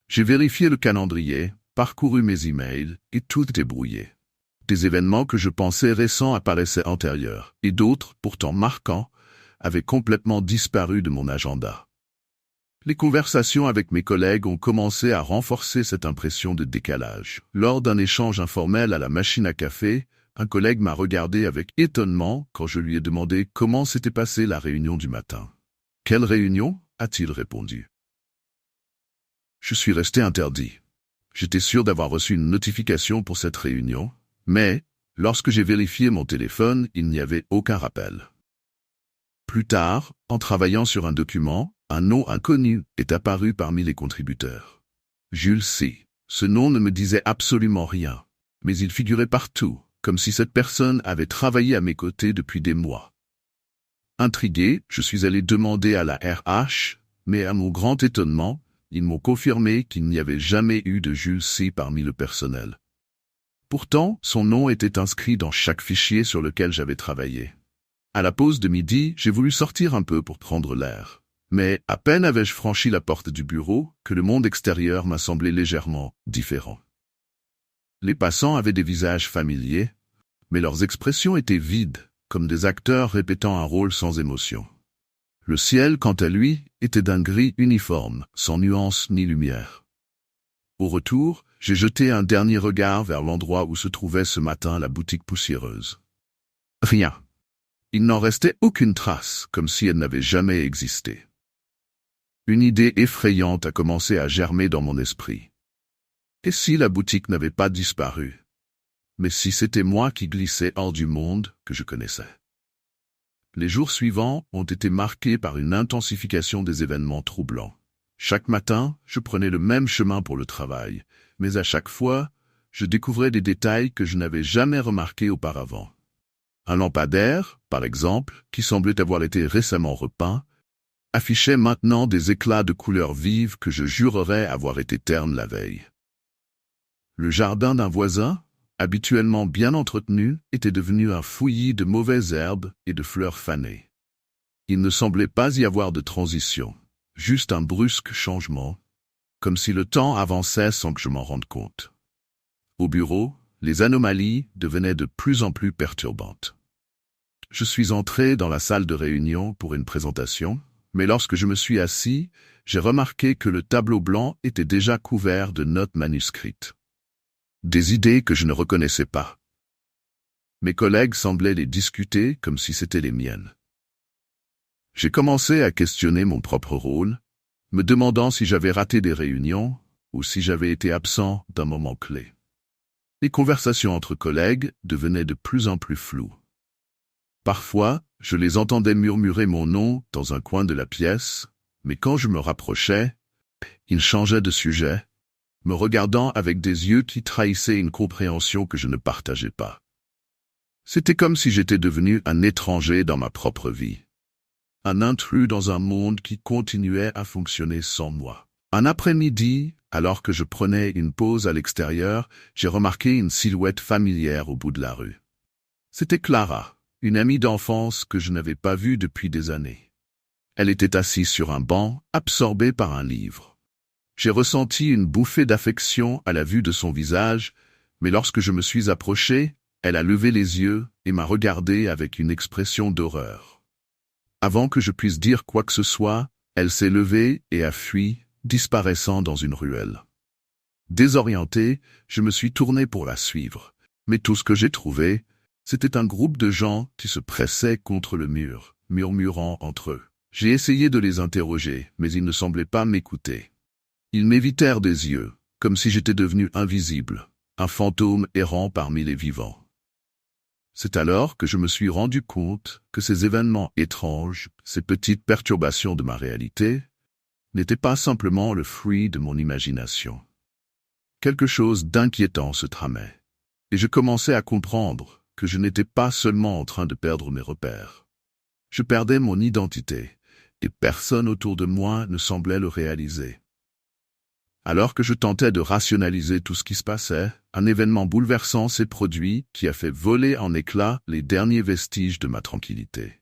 J'ai vérifié le calendrier, parcouru mes emails, et tout était brouillé. Des événements que je pensais récents apparaissaient antérieurs, et d'autres, pourtant marquants, avaient complètement disparu de mon agenda. Les conversations avec mes collègues ont commencé à renforcer cette impression de décalage. Lors d'un échange informel à la machine à café, un collègue m'a regardé avec étonnement quand je lui ai demandé comment s'était passée la réunion du matin. « Quelle réunion ?» a-t-il répondu. Je suis resté interdit. J'étais sûr d'avoir reçu une notification pour cette réunion, mais lorsque j'ai vérifié mon téléphone, il n'y avait aucun rappel. Plus tard, en travaillant sur un document, un nom inconnu est apparu parmi les contributeurs. Jules C. Ce nom ne me disait absolument rien, mais il figurait partout, comme si cette personne avait travaillé à mes côtés depuis des mois. Intrigué, je suis allé demander à la RH, mais à mon grand étonnement, ils m'ont confirmé qu'il n'y avait jamais eu de Jules C. parmi le personnel. Pourtant, son nom était inscrit dans chaque fichier sur lequel j'avais travaillé. À la pause de midi, j'ai voulu sortir un peu pour prendre l'air. Mais à peine avais-je franchi la porte du bureau que le monde extérieur m'a semblé légèrement différent. Les passants avaient des visages familiers, mais leurs expressions étaient vides, comme des acteurs répétant un rôle sans émotion. Le ciel, quant à lui, était d'un gris uniforme, sans nuance ni lumière. Au retour, j'ai jeté un dernier regard vers l'endroit où se trouvait ce matin la boutique poussiéreuse. Rien. Il n'en restait aucune trace, comme si elle n'avait jamais existé. Une idée effrayante a commencé à germer dans mon esprit. Et si la boutique n'avait pas disparu? Mais si c'était moi qui glissais hors du monde que je connaissais? Les jours suivants ont été marqués par une intensification des événements troublants. Chaque matin, je prenais le même chemin pour le travail, mais à chaque fois, je découvrais des détails que je n'avais jamais remarqués auparavant. Un lampadaire, par exemple, qui semblait avoir été récemment repeint, affichait maintenant des éclats de couleurs vives que je jurerais avoir été ternes la veille. Le jardin d'un voisin, habituellement bien entretenu, était devenu un fouillis de mauvaises herbes et de fleurs fanées. Il ne semblait pas y avoir de transition, juste un brusque changement, comme si le temps avançait sans que je m'en rende compte. Au bureau, les anomalies devenaient de plus en plus perturbantes. Je suis entré dans la salle de réunion pour une présentation, mais lorsque je me suis assis, j'ai remarqué que le tableau blanc était déjà couvert de notes manuscrites. Des idées que je ne reconnaissais pas. Mes collègues semblaient les discuter comme si c'étaient les miennes. J'ai commencé à questionner mon propre rôle, me demandant si j'avais raté des réunions ou si j'avais été absent d'un moment clé. Les conversations entre collègues devenaient de plus en plus floues. Parfois, je les entendais murmurer mon nom dans un coin de la pièce, mais quand je me rapprochais, ils changeaient de sujet, me regardant avec des yeux qui trahissaient une compréhension que je ne partageais pas. C'était comme si j'étais devenu un étranger dans ma propre vie. Un intrus dans un monde qui continuait à fonctionner sans moi. Un après-midi, alors que je prenais une pause à l'extérieur, j'ai remarqué une silhouette familière au bout de la rue. C'était Clara, une amie d'enfance que je n'avais pas vue depuis des années. Elle était assise sur un banc, absorbée par un livre. J'ai ressenti une bouffée d'affection à la vue de son visage, mais lorsque je me suis approché, elle a levé les yeux et m'a regardé avec une expression d'horreur. Avant que je puisse dire quoi que ce soit, elle s'est levée et a fui, disparaissant dans une ruelle. Désorienté, je me suis tourné pour la suivre, mais tout ce que j'ai trouvé, c'était un groupe de gens qui se pressaient contre le mur, murmurant entre eux. J'ai essayé de les interroger, mais ils ne semblaient pas m'écouter. Ils m'évitèrent des yeux, comme si j'étais devenu invisible, un fantôme errant parmi les vivants. C'est alors que je me suis rendu compte que ces événements étranges, ces petites perturbations de ma réalité, n'étaient pas simplement le fruit de mon imagination. Quelque chose d'inquiétant se tramait, et je commençais à comprendre que je n'étais pas seulement en train de perdre mes repères. Je perdais mon identité, et personne autour de moi ne semblait le réaliser. Alors que je tentais de rationaliser tout ce qui se passait, un événement bouleversant s'est produit qui a fait voler en éclats les derniers vestiges de ma tranquillité.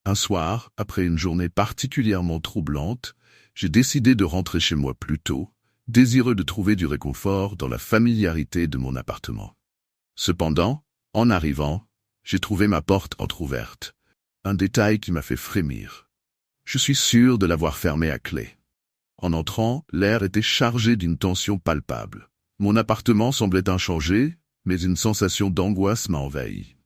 Un soir, après une journée particulièrement troublante, j'ai décidé de rentrer chez moi plus tôt, désireux de trouver du réconfort dans la familiarité de mon appartement. Cependant, en arrivant, j'ai trouvé ma porte entr'ouverte, un détail qui m'a fait frémir. Je suis sûr de l'avoir fermée à clé. En entrant, l'air était chargé d'une tension palpable. Mon appartement semblait inchangé, mais une sensation d'angoisse m'a envahi.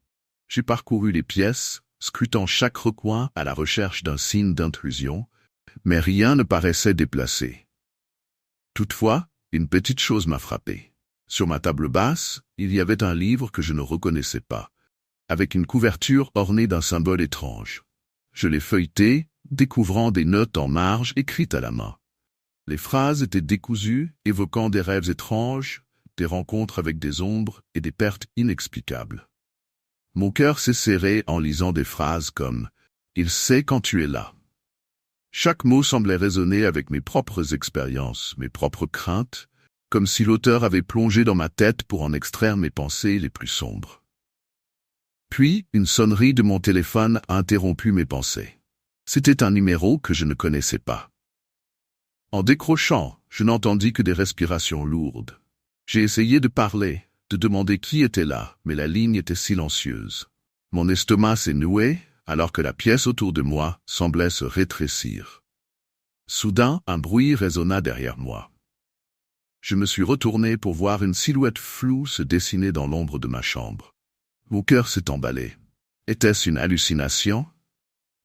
J'ai parcouru les pièces, scrutant chaque recoin à la recherche d'un signe d'intrusion, mais rien ne paraissait déplacé. Toutefois, une petite chose m'a frappé. Sur ma table basse, il y avait un livre que je ne reconnaissais pas, avec une couverture ornée d'un symbole étrange. Je l'ai feuilleté, découvrant des notes en marge écrites à la main. Les phrases étaient décousues, évoquant des rêves étranges, des rencontres avec des ombres et des pertes inexplicables. Mon cœur s'est serré en lisant des phrases comme « Il sait quand tu es là ». Chaque mot semblait résonner avec mes propres expériences, mes propres craintes, comme si l'auteur avait plongé dans ma tête pour en extraire mes pensées les plus sombres. Puis, une sonnerie de mon téléphone a interrompu mes pensées. C'était un numéro que je ne connaissais pas. En décrochant, je n'entendis que des respirations lourdes. J'ai essayé de parler, de demander qui était là, mais la ligne était silencieuse. Mon estomac s'est noué, alors que la pièce autour de moi semblait se rétrécir. Soudain, un bruit résonna derrière moi. Je me suis retourné pour voir une silhouette floue se dessiner dans l'ombre de ma chambre. Mon cœur s'est emballé. Était-ce une hallucination?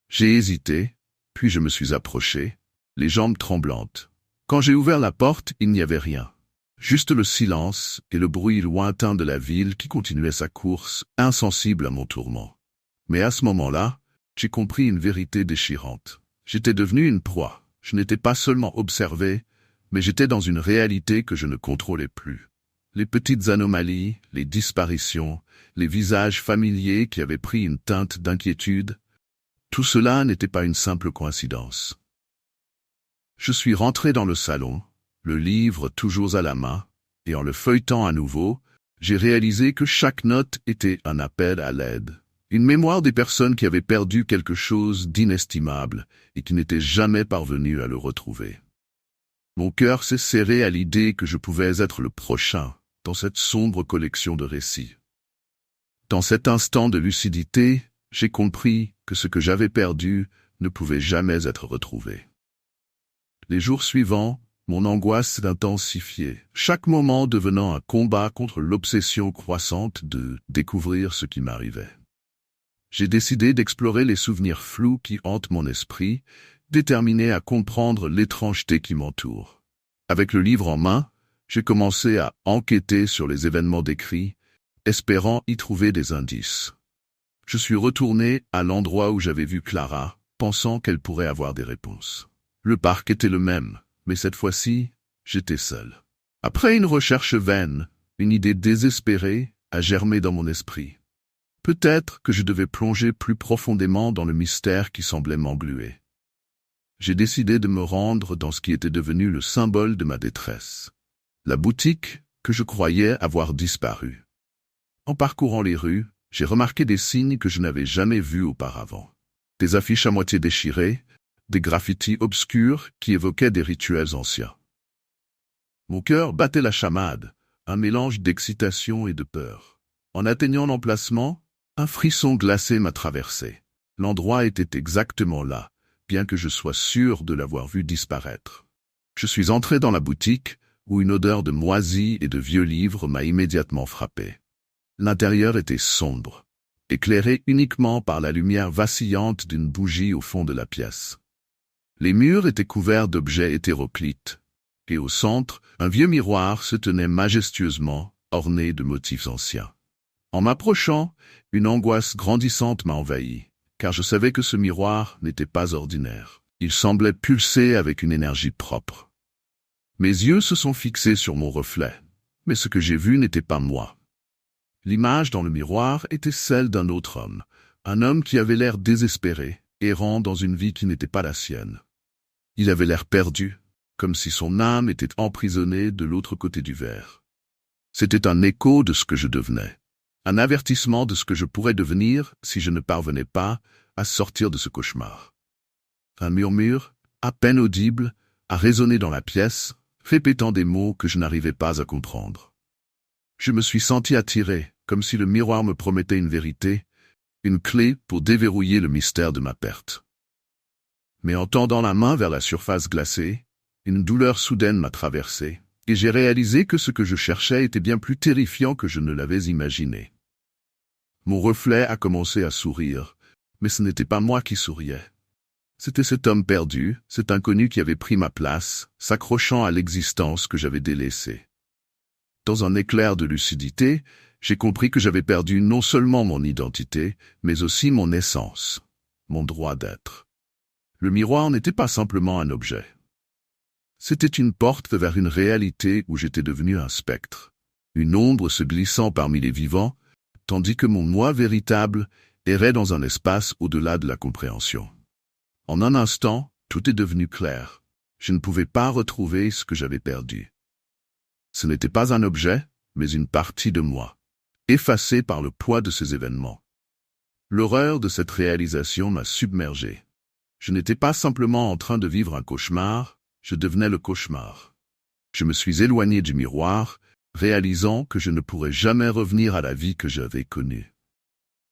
J'ai hésité, puis je me suis approché, les jambes tremblantes. Quand j'ai ouvert la porte, il n'y avait rien. Juste le silence et le bruit lointain de la ville qui continuait sa course, insensible à mon tourment. Mais à ce moment-là, j'ai compris une vérité déchirante. J'étais devenu une proie. Je n'étais pas seulement observé, mais j'étais dans une réalité que je ne contrôlais plus. Les petites anomalies, les disparitions, les visages familiers qui avaient pris une teinte d'inquiétude, tout cela n'était pas une simple coïncidence. Je suis rentré dans le salon, le livre toujours à la main, et en le feuilletant à nouveau, j'ai réalisé que chaque note était un appel à l'aide. Une mémoire des personnes qui avaient perdu quelque chose d'inestimable et qui n'étaient jamais parvenues à le retrouver. Mon cœur s'est serré à l'idée que je pouvais être le prochain dans cette sombre collection de récits. Dans cet instant de lucidité, j'ai compris que ce que j'avais perdu ne pouvait jamais être retrouvé. Les jours suivants, mon angoisse s'est intensifiée, chaque moment devenant un combat contre l'obsession croissante de découvrir ce qui m'arrivait. J'ai décidé d'explorer les souvenirs flous qui hantent mon esprit, déterminé à comprendre l'étrangeté qui m'entoure. Avec le livre en main, j'ai commencé à enquêter sur les événements décrits, espérant y trouver des indices. Je suis retourné à l'endroit où j'avais vu Clara, pensant qu'elle pourrait avoir des réponses. Le parc était le même, mais cette fois-ci, j'étais seul. Après une recherche vaine, une idée désespérée a germé dans mon esprit. Peut-être que je devais plonger plus profondément dans le mystère qui semblait m'engluer. J'ai décidé de me rendre dans ce qui était devenu le symbole de ma détresse. La boutique que je croyais avoir disparu. En parcourant les rues, j'ai remarqué des signes que je n'avais jamais vus auparavant. Des affiches à moitié déchirées, des graffitis obscurs qui évoquaient des rituels anciens. Mon cœur battait la chamade, un mélange d'excitation et de peur. En atteignant l'emplacement, un frisson glacé m'a traversé. L'endroit était exactement là, bien que je sois sûr de l'avoir vu disparaître. Je suis entré dans la boutique, où une odeur de moisi et de vieux livres m'a immédiatement frappé. L'intérieur était sombre, éclairé uniquement par la lumière vacillante d'une bougie au fond de la pièce. Les murs étaient couverts d'objets hétéroclites, et au centre, un vieux miroir se tenait majestueusement, orné de motifs anciens. En m'approchant, une angoisse grandissante m'a envahi, car je savais que ce miroir n'était pas ordinaire. Il semblait pulser avec une énergie propre. Mes yeux se sont fixés sur mon reflet, mais ce que j'ai vu n'était pas moi. L'image dans le miroir était celle d'un autre homme, un homme qui avait l'air désespéré, errant dans une vie qui n'était pas la sienne. Il avait l'air perdu, comme si son âme était emprisonnée de l'autre côté du verre. C'était un écho de ce que je devenais, un avertissement de ce que je pourrais devenir si je ne parvenais pas à sortir de ce cauchemar. Un murmure, à peine audible, a résonné dans la pièce, répétant des mots que je n'arrivais pas à comprendre. Je me suis senti attiré, comme si le miroir me promettait une vérité, une clé pour déverrouiller le mystère de ma perte. Mais en tendant la main vers la surface glacée, une douleur soudaine m'a traversé, et j'ai réalisé que ce que je cherchais était bien plus terrifiant que je ne l'avais imaginé. Mon reflet a commencé à sourire, mais ce n'était pas moi qui souriais. C'était cet homme perdu, cet inconnu qui avait pris ma place, s'accrochant à l'existence que j'avais délaissée. Dans un éclair de lucidité, j'ai compris que j'avais perdu non seulement mon identité, mais aussi mon essence, mon droit d'être. Le miroir n'était pas simplement un objet. C'était une porte vers une réalité où j'étais devenu un spectre, une ombre se glissant parmi les vivants, tandis que mon moi véritable errait dans un espace au-delà de la compréhension. En un instant, tout est devenu clair. Je ne pouvais pas retrouver ce que j'avais perdu. Ce n'était pas un objet, mais une partie de moi, effacée par le poids de ces événements. L'horreur de cette réalisation m'a submergé. Je n'étais pas simplement en train de vivre un cauchemar, je devenais le cauchemar. Je me suis éloigné du miroir, réalisant que je ne pourrais jamais revenir à la vie que j'avais connue.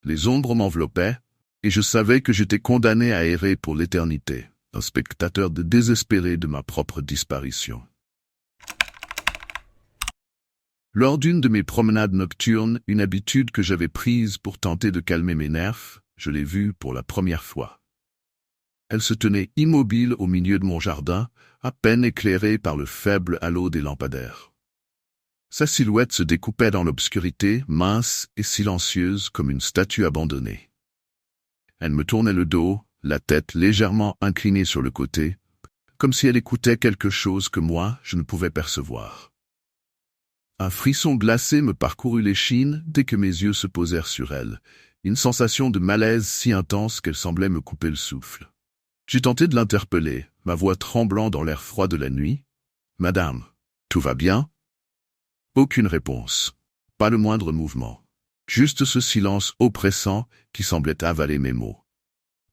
Les ombres m'enveloppaient, et je savais que j'étais condamné à errer pour l'éternité, un spectateur désespéré de ma propre disparition. Lors d'une de mes promenades nocturnes, une habitude que j'avais prise pour tenter de calmer mes nerfs, je l'ai vue pour la première fois. Elle se tenait immobile au milieu de mon jardin, à peine éclairée par le faible halo des lampadaires. Sa silhouette se découpait dans l'obscurité, mince et silencieuse comme une statue abandonnée. Elle me tournait le dos, la tête légèrement inclinée sur le côté, comme si elle écoutait quelque chose que moi, je ne pouvais percevoir. Un frisson glacé me parcourut l'échine dès que mes yeux se posèrent sur elle, une sensation de malaise si intense qu'elle semblait me couper le souffle. J'ai tenté de l'interpeller, ma voix tremblant dans l'air froid de la nuit. « Madame, tout va bien ?» Aucune réponse. Pas le moindre mouvement. Juste ce silence oppressant qui semblait avaler mes mots.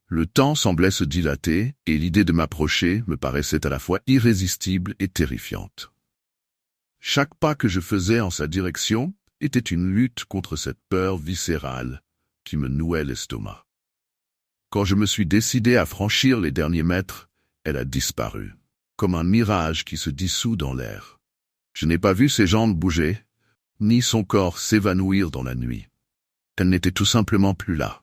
Le temps semblait se dilater, et l'idée de m'approcher me paraissait à la fois irrésistible et terrifiante. Chaque pas que je faisais en sa direction était une lutte contre cette peur viscérale qui me nouait l'estomac. Quand je me suis décidé à franchir les derniers mètres, elle a disparu, comme un mirage qui se dissout dans l'air. Je n'ai pas vu ses jambes bouger, ni son corps s'évanouir dans la nuit. Elle n'était tout simplement plus là.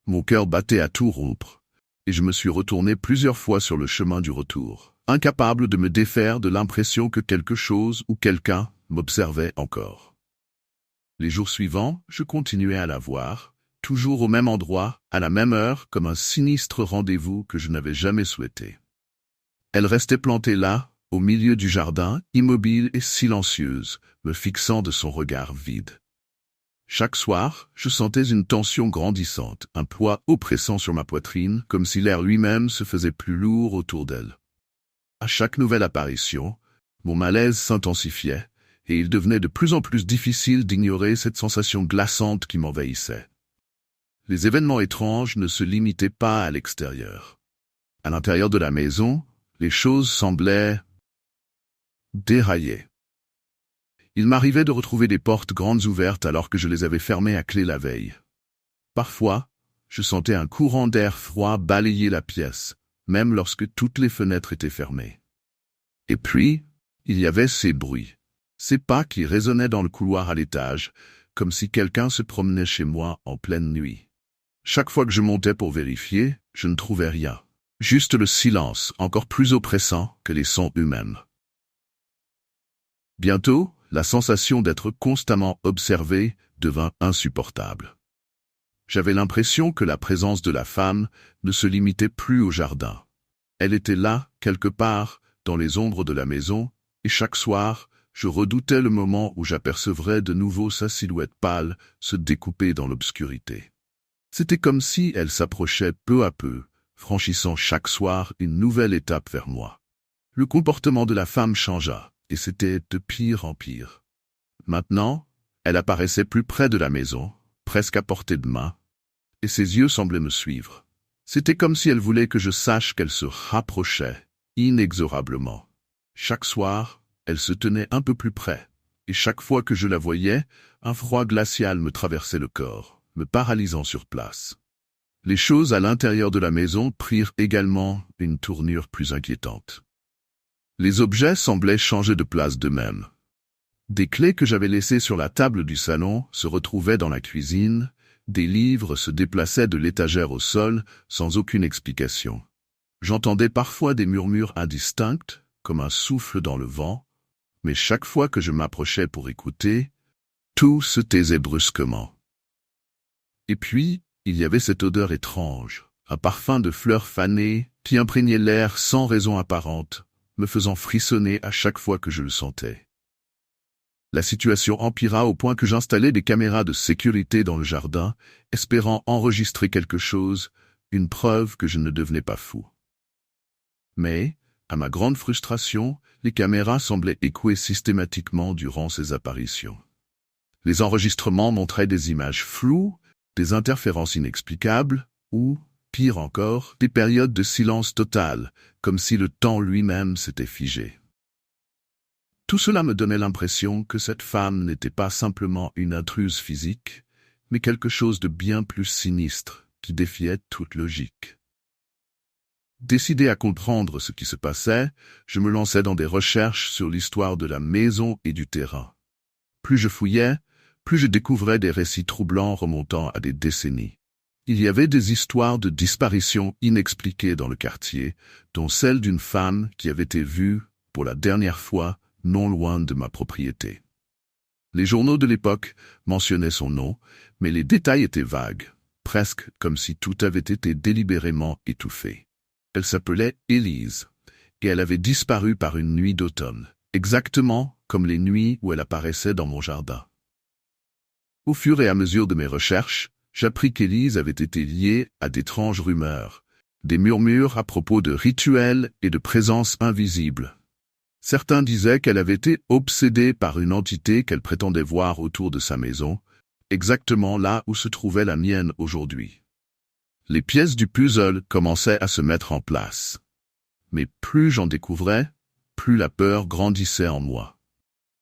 Mon cœur battait à tout rompre, et je me suis retourné plusieurs fois sur le chemin du retour, incapable de me défaire de l'impression que quelque chose ou quelqu'un m'observait encore. Les jours suivants, je continuais à la voir, toujours au même endroit, à la même heure, comme un sinistre rendez-vous que je n'avais jamais souhaité. Elle restait plantée là, au milieu du jardin, immobile et silencieuse, me fixant de son regard vide. Chaque soir, je sentais une tension grandissante, un poids oppressant sur ma poitrine, comme si l'air lui-même se faisait plus lourd autour d'elle. À chaque nouvelle apparition, mon malaise s'intensifiait, et il devenait de plus en plus difficile d'ignorer cette sensation glaçante qui m'envahissait. Les événements étranges ne se limitaient pas à l'extérieur. À l'intérieur de la maison, les choses semblaient dérailler. Il m'arrivait de retrouver des portes grandes ouvertes alors que je les avais fermées à clé la veille. Parfois, je sentais un courant d'air froid balayer la pièce, même lorsque toutes les fenêtres étaient fermées. Et puis, il y avait ces bruits, ces pas qui résonnaient dans le couloir à l'étage, comme si quelqu'un se promenait chez moi en pleine nuit. Chaque fois que je montais pour vérifier, je ne trouvais rien. Juste le silence, encore plus oppressant que les sons eux-mêmes. Bientôt, la sensation d'être constamment observé devint insupportable. J'avais l'impression que la présence de la femme ne se limitait plus au jardin. Elle était là, quelque part, dans les ombres de la maison, et chaque soir, je redoutais le moment où j'apercevrais de nouveau sa silhouette pâle se découper dans l'obscurité. C'était comme si elle s'approchait peu à peu, franchissant chaque soir une nouvelle étape vers moi. Le comportement de la femme changea, et c'était de pire en pire. Maintenant, elle apparaissait plus près de la maison, presque à portée de main, et ses yeux semblaient me suivre. C'était comme si elle voulait que je sache qu'elle se rapprochait, inexorablement. Chaque soir, elle se tenait un peu plus près, et chaque fois que je la voyais, un froid glacial me traversait le corps, me paralysant sur place. Les choses à l'intérieur de la maison prirent également une tournure plus inquiétante. Les objets semblaient changer de place d'eux-mêmes. Des clés que j'avais laissées sur la table du salon se retrouvaient dans la cuisine, des livres se déplaçaient de l'étagère au sol sans aucune explication. J'entendais parfois des murmures indistincts, comme un souffle dans le vent, mais chaque fois que je m'approchais pour écouter, tout se taisait brusquement. Et puis, il y avait cette odeur étrange, un parfum de fleurs fanées qui imprégnait l'air sans raison apparente, me faisant frissonner à chaque fois que je le sentais. La situation empira au point que j'installai des caméras de sécurité dans le jardin, espérant enregistrer quelque chose, une preuve que je ne devenais pas fou. Mais, à ma grande frustration, les caméras semblaient échouer systématiquement durant ces apparitions. Les enregistrements montraient des images floues, des interférences inexplicables, ou, pire encore, des périodes de silence total, comme si le temps lui-même s'était figé. Tout cela me donnait l'impression que cette femme n'était pas simplement une intruse physique, mais quelque chose de bien plus sinistre, qui défiait toute logique. Décidé à comprendre ce qui se passait, je me lançais dans des recherches sur l'histoire de la maison et du terrain. Plus je fouillais, plus je découvrais des récits troublants remontant à des décennies. Il y avait des histoires de disparitions inexpliquées dans le quartier, dont celle d'une femme qui avait été vue, pour la dernière fois, non loin de ma propriété. Les journaux de l'époque mentionnaient son nom, mais les détails étaient vagues, presque comme si tout avait été délibérément étouffé. Elle s'appelait Élise, et elle avait disparu par une nuit d'automne, exactement comme les nuits où elle apparaissait dans mon jardin. Au fur et à mesure de mes recherches, j'appris qu'Élise avait été liée à d'étranges rumeurs, des murmures à propos de rituels et de présences invisibles. Certains disaient qu'elle avait été obsédée par une entité qu'elle prétendait voir autour de sa maison, exactement là où se trouvait la mienne aujourd'hui. Les pièces du puzzle commençaient à se mettre en place. Mais plus j'en découvrais, plus la peur grandissait en moi.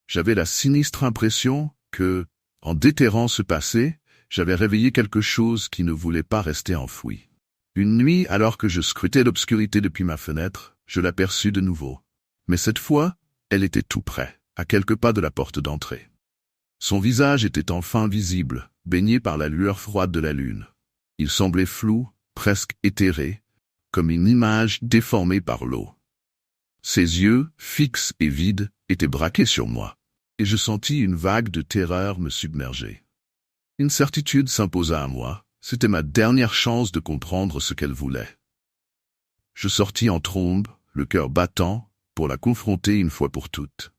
J'avais la sinistre impression que, en déterrant ce passé, j'avais réveillé quelque chose qui ne voulait pas rester enfoui. Une nuit, alors que je scrutais l'obscurité depuis ma fenêtre, je l'aperçus de nouveau. Mais cette fois, elle était tout près, à quelques pas de la porte d'entrée. Son visage était enfin visible, baigné par la lueur froide de la lune. Il semblait flou, presque éthéré, comme une image déformée par l'eau. Ses yeux, fixes et vides, étaient braqués sur moi, et je sentis une vague de terreur me submerger. Une certitude s'imposa à moi, c'était ma dernière chance de comprendre ce qu'elle voulait. Je sortis en trombe, le cœur battant, pour la confronter une fois pour toutes.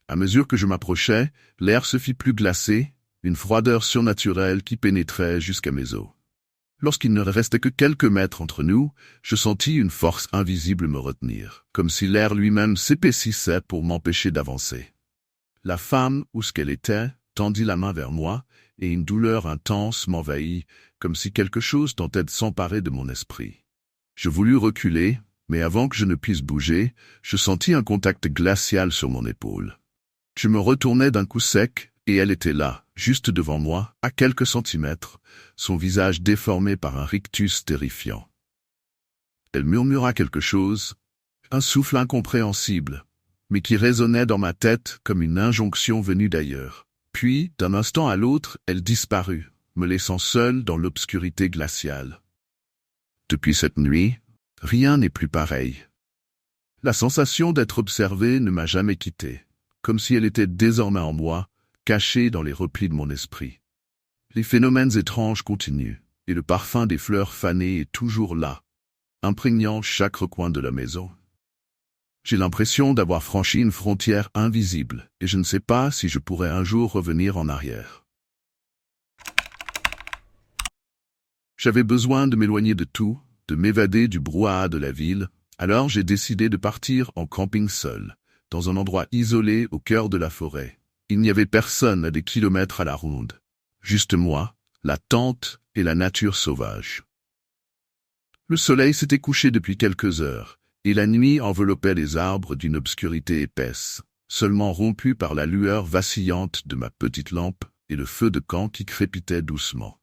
À mesure que je m'approchais, l'air se fit plus glacé, une froideur surnaturelle qui pénétrait jusqu'à mes os. Lorsqu'il ne restait que quelques mètres entre nous, je sentis une force invisible me retenir, comme si l'air lui-même s'épaississait pour m'empêcher d'avancer. La femme, ou ce qu'elle était, tendit la main vers moi, et une douleur intense m'envahit, comme si quelque chose tentait de s'emparer de mon esprit. Je voulus reculer, mais avant que je ne puisse bouger, je sentis un contact glacial sur mon épaule. Je me retournai d'un coup sec, et elle était là, juste devant moi, à quelques centimètres, son visage déformé par un rictus terrifiant. Elle murmura quelque chose, un souffle incompréhensible, mais qui résonnait dans ma tête comme une injonction venue d'ailleurs. Puis, d'un instant à l'autre, elle disparut, me laissant seul dans l'obscurité glaciale. Depuis cette nuit, rien n'est plus pareil. La sensation d'être observé ne m'a jamais quitté, comme si elle était désormais en moi, cachée dans les replis de mon esprit. Les phénomènes étranges continuent, et le parfum des fleurs fanées est toujours là, imprégnant chaque recoin de la maison. J'ai l'impression d'avoir franchi une frontière invisible, et je ne sais pas si je pourrai un jour revenir en arrière. J'avais besoin de m'éloigner de tout, de m'évader du brouhaha de la ville, alors j'ai décidé de partir en camping seul, dans un endroit isolé au cœur de la forêt. Il n'y avait personne à des kilomètres à la ronde. Juste moi, la tente et la nature sauvage. Le soleil s'était couché depuis quelques heures, et la nuit enveloppait les arbres d'une obscurité épaisse, seulement rompue par la lueur vacillante de ma petite lampe et le feu de camp qui crépitait doucement.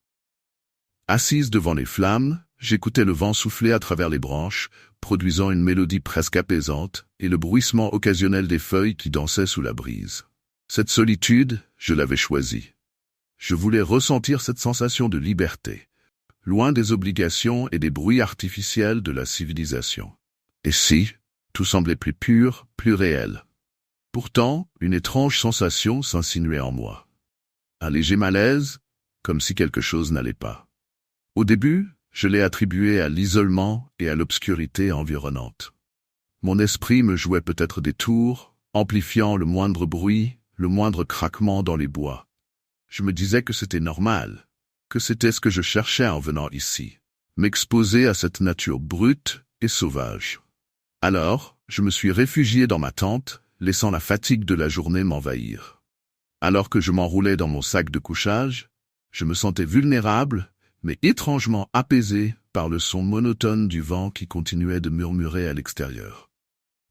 Assise devant les flammes, j'écoutais le vent souffler à travers les branches, produisant une mélodie presque apaisante, et le bruissement occasionnel des feuilles qui dansaient sous la brise. Cette solitude, je l'avais choisie. Je voulais ressentir cette sensation de liberté, loin des obligations et des bruits artificiels de la civilisation. Et si, tout semblait plus pur, plus réel. Pourtant, une étrange sensation s'insinuait en moi. Un léger malaise, comme si quelque chose n'allait pas. Au début, je l'ai attribué à l'isolement et à l'obscurité environnante. Mon esprit me jouait peut-être des tours, amplifiant le moindre bruit, le moindre craquement dans les bois. Je me disais que c'était normal, que c'était ce que je cherchais en venant ici, m'exposer à cette nature brute et sauvage. Alors, je me suis réfugié dans ma tente, laissant la fatigue de la journée m'envahir. Alors que je m'enroulais dans mon sac de couchage, je me sentais vulnérable, mais étrangement apaisé par le son monotone du vent qui continuait de murmurer à l'extérieur.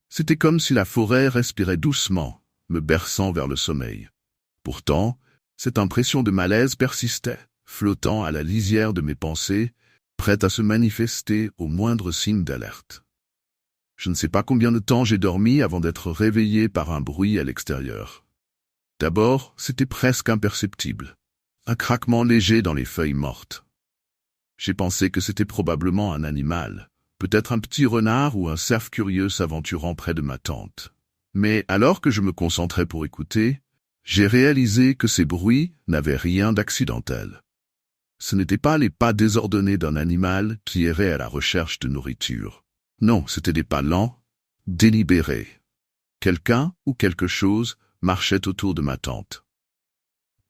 C'était comme si la forêt respirait doucement, me berçant vers le sommeil. Pourtant, cette impression de malaise persistait, flottant à la lisière de mes pensées, prête à se manifester au moindre signe d'alerte. Je ne sais pas combien de temps j'ai dormi avant d'être réveillé par un bruit à l'extérieur. D'abord, c'était presque imperceptible. Un craquement léger dans les feuilles mortes. J'ai pensé que c'était probablement un animal, peut-être un petit renard ou un cerf curieux s'aventurant près de ma tente. Mais alors que je me concentrais pour écouter, j'ai réalisé que ces bruits n'avaient rien d'accidentel. Ce n'étaient pas les pas désordonnés d'un animal qui errait à la recherche de nourriture. Non, c'étaient des pas lents, délibérés. Quelqu'un ou quelque chose marchait autour de ma tente.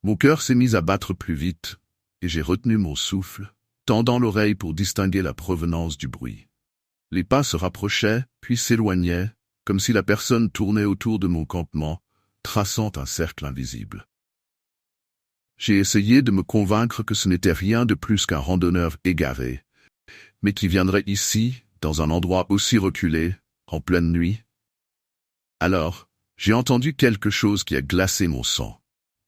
Mon cœur s'est mis à battre plus vite, et j'ai retenu mon souffle, tendant l'oreille pour distinguer la provenance du bruit. Les pas se rapprochaient, puis s'éloignaient, comme si la personne tournait autour de mon campement, traçant un cercle invisible. J'ai essayé de me convaincre que ce n'était rien de plus qu'un randonneur égaré, mais qui viendrait ici, dans un endroit aussi reculé, en pleine nuit. Alors, j'ai entendu quelque chose qui a glacé mon sang.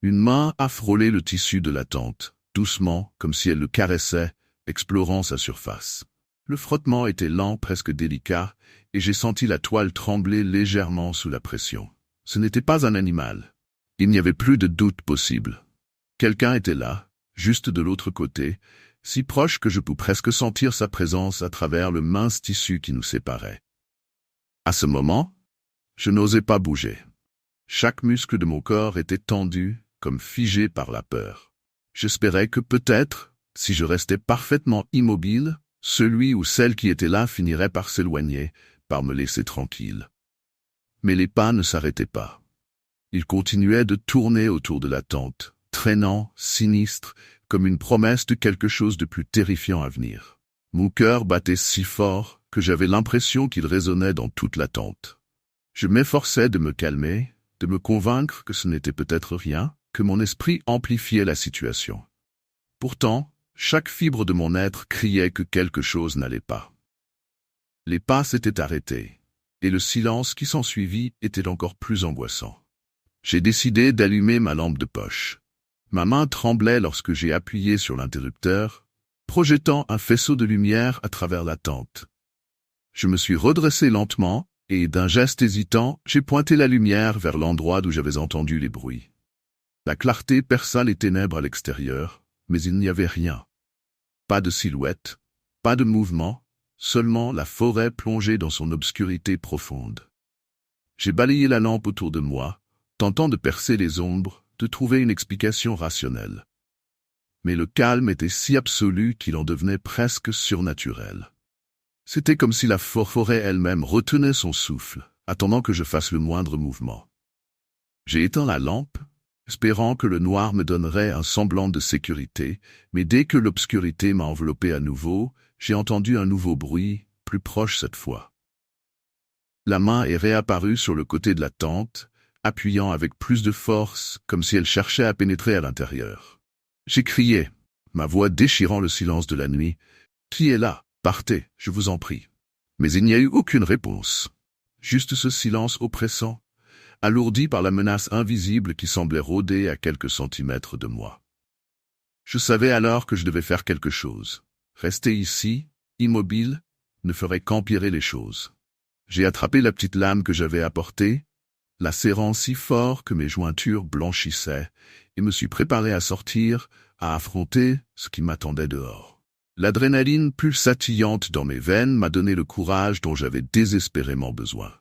Une main a frôlé le tissu de la tente, doucement, comme si elle le caressait, explorant sa surface. Le frottement était lent, presque délicat, et j'ai senti la toile trembler légèrement sous la pression. Ce n'était pas un animal. Il n'y avait plus de doute possible. Quelqu'un était là, juste de l'autre côté, si proche que je pouvais presque sentir sa présence à travers le mince tissu qui nous séparait. À ce moment, je n'osais pas bouger. Chaque muscle de mon corps était tendu, comme figé par la peur. J'espérais que peut-être, si je restais parfaitement immobile, celui ou celle qui était là finirait par s'éloigner, par me laisser tranquille. Mais les pas ne s'arrêtaient pas. Ils continuaient de tourner autour de la tente, traînant, sinistre, comme une promesse de quelque chose de plus terrifiant à venir. Mon cœur battait si fort que j'avais l'impression qu'il résonnait dans toute la tente. Je m'efforçais de me calmer, de me convaincre que ce n'était peut-être rien, que mon esprit amplifiait la situation. Pourtant, chaque fibre de mon être criait que quelque chose n'allait pas. Les pas s'étaient arrêtés, et le silence qui s'ensuivit était encore plus angoissant. J'ai décidé d'allumer ma lampe de poche. Ma main tremblait lorsque j'ai appuyé sur l'interrupteur, projetant un faisceau de lumière à travers la tente. Je me suis redressé lentement, et d'un geste hésitant, j'ai pointé la lumière vers l'endroit d'où j'avais entendu les bruits. La clarté perça les ténèbres à l'extérieur, mais il n'y avait rien. Pas de silhouette, pas de mouvement, seulement la forêt plongée dans son obscurité profonde. J'ai balayé la lampe autour de moi, tentant de percer les ombres, de trouver une explication rationnelle. Mais le calme était si absolu qu'il en devenait presque surnaturel. C'était comme si la forêt elle-même retenait son souffle, attendant que je fasse le moindre mouvement. J'ai éteint la lampe, espérant que le noir me donnerait un semblant de sécurité, mais dès que l'obscurité m'a enveloppé à nouveau, j'ai entendu un nouveau bruit, plus proche cette fois. La main est réapparue sur le côté de la tente, appuyant avec plus de force, comme si elle cherchait à pénétrer à l'intérieur. J'ai crié, ma voix déchirant le silence de la nuit. « Qui est là? Partez, je vous en prie. » Mais il n'y a eu aucune réponse. Juste ce silence oppressant, alourdi par la menace invisible qui semblait rôder à quelques centimètres de moi. Je savais alors que je devais faire quelque chose. Rester ici, immobile, ne ferait qu'empirer les choses. J'ai attrapé la petite lame que j'avais apportée, la serrant si fort que mes jointures blanchissaient, et me suis préparé à sortir, à affronter ce qui m'attendait dehors. L'adrénaline pulsatillante dans mes veines m'a donné le courage dont j'avais désespérément besoin.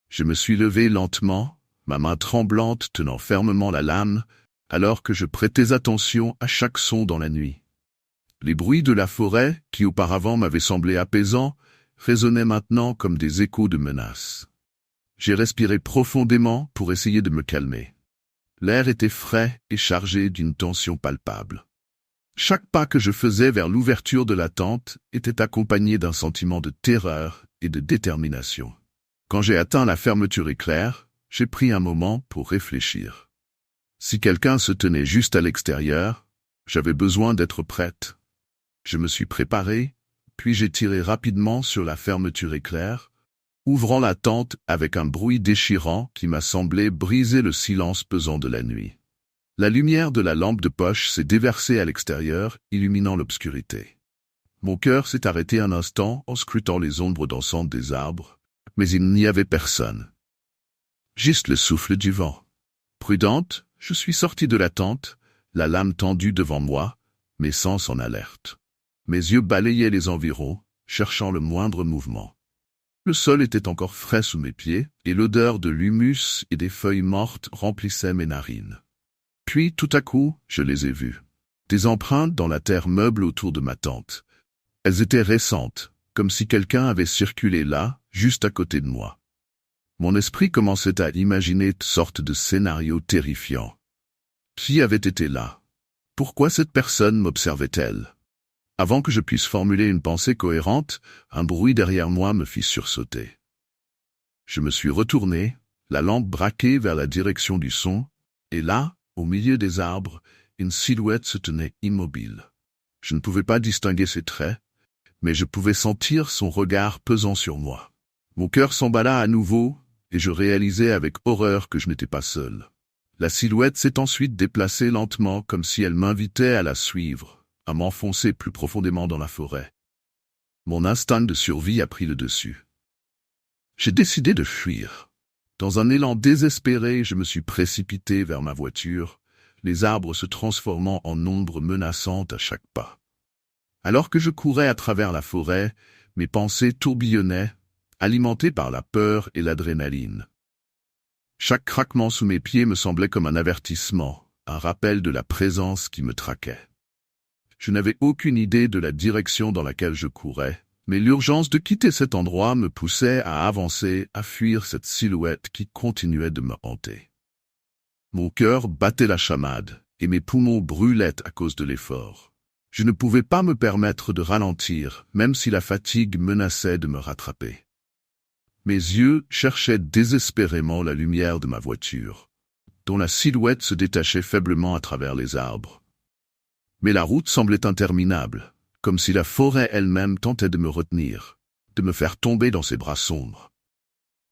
Je me suis levé lentement, ma main tremblante tenant fermement la lame, alors que je prêtais attention à chaque son dans la nuit. Les bruits de la forêt, qui auparavant m'avaient semblé apaisants, résonnaient maintenant comme des échos de menaces. J'ai respiré profondément pour essayer de me calmer. L'air était frais et chargé d'une tension palpable. Chaque pas que je faisais vers l'ouverture de la tente était accompagné d'un sentiment de terreur et de détermination. Quand j'ai atteint la fermeture éclair, j'ai pris un moment pour réfléchir. Si quelqu'un se tenait juste à l'extérieur, j'avais besoin d'être prête. Je me suis préparé, puis j'ai tiré rapidement sur la fermeture éclair, ouvrant la tente avec un bruit déchirant qui m'a semblé briser le silence pesant de la nuit. La lumière de la lampe de poche s'est déversée à l'extérieur, illuminant l'obscurité. Mon cœur s'est arrêté un instant en scrutant les ombres dansantes des arbres, mais il n'y avait personne. Juste le souffle du vent. Prudente, je suis sorti de la tente, la lame tendue devant moi, mes sens en alerte. Mes yeux balayaient les environs, cherchant le moindre mouvement. Le sol était encore frais sous mes pieds, et l'odeur de l'humus et des feuilles mortes remplissait mes narines. Puis, tout à coup, je les ai vues. Des empreintes dans la terre meuble autour de ma tente. Elles étaient récentes, comme si quelqu'un avait circulé là, juste à côté de moi. Mon esprit commençait à imaginer toutes sortes de scénarios terrifiants. Qui avait été là? Pourquoi cette personne m'observait-elle? Avant que je puisse formuler une pensée cohérente, un bruit derrière moi me fit sursauter. Je me suis retourné, la lampe braquée vers la direction du son, et là, au milieu des arbres, une silhouette se tenait immobile. Je ne pouvais pas distinguer ses traits, mais je pouvais sentir son regard pesant sur moi. Mon cœur s'emballa à nouveau, et je réalisai avec horreur que je n'étais pas seul. La silhouette s'est ensuite déplacée lentement comme si elle m'invitait à la suivre, à m'enfoncer plus profondément dans la forêt. Mon instinct de survie a pris le dessus. J'ai décidé de fuir. Dans un élan désespéré, je me suis précipité vers ma voiture, les arbres se transformant en ombres menaçantes à chaque pas. Alors que je courais à travers la forêt, mes pensées tourbillonnaient, alimentées par la peur et l'adrénaline. Chaque craquement sous mes pieds me semblait comme un avertissement, un rappel de la présence qui me traquait. Je n'avais aucune idée de la direction dans laquelle je courais, mais l'urgence de quitter cet endroit me poussait à avancer, à fuir cette silhouette qui continuait de me hanter. Mon cœur battait la chamade, et mes poumons brûlaient à cause de l'effort. Je ne pouvais pas me permettre de ralentir, même si la fatigue menaçait de me rattraper. Mes yeux cherchaient désespérément la lumière de ma voiture, dont la silhouette se détachait faiblement à travers les arbres. Mais la route semblait interminable, comme si la forêt elle-même tentait de me retenir, de me faire tomber dans ses bras sombres.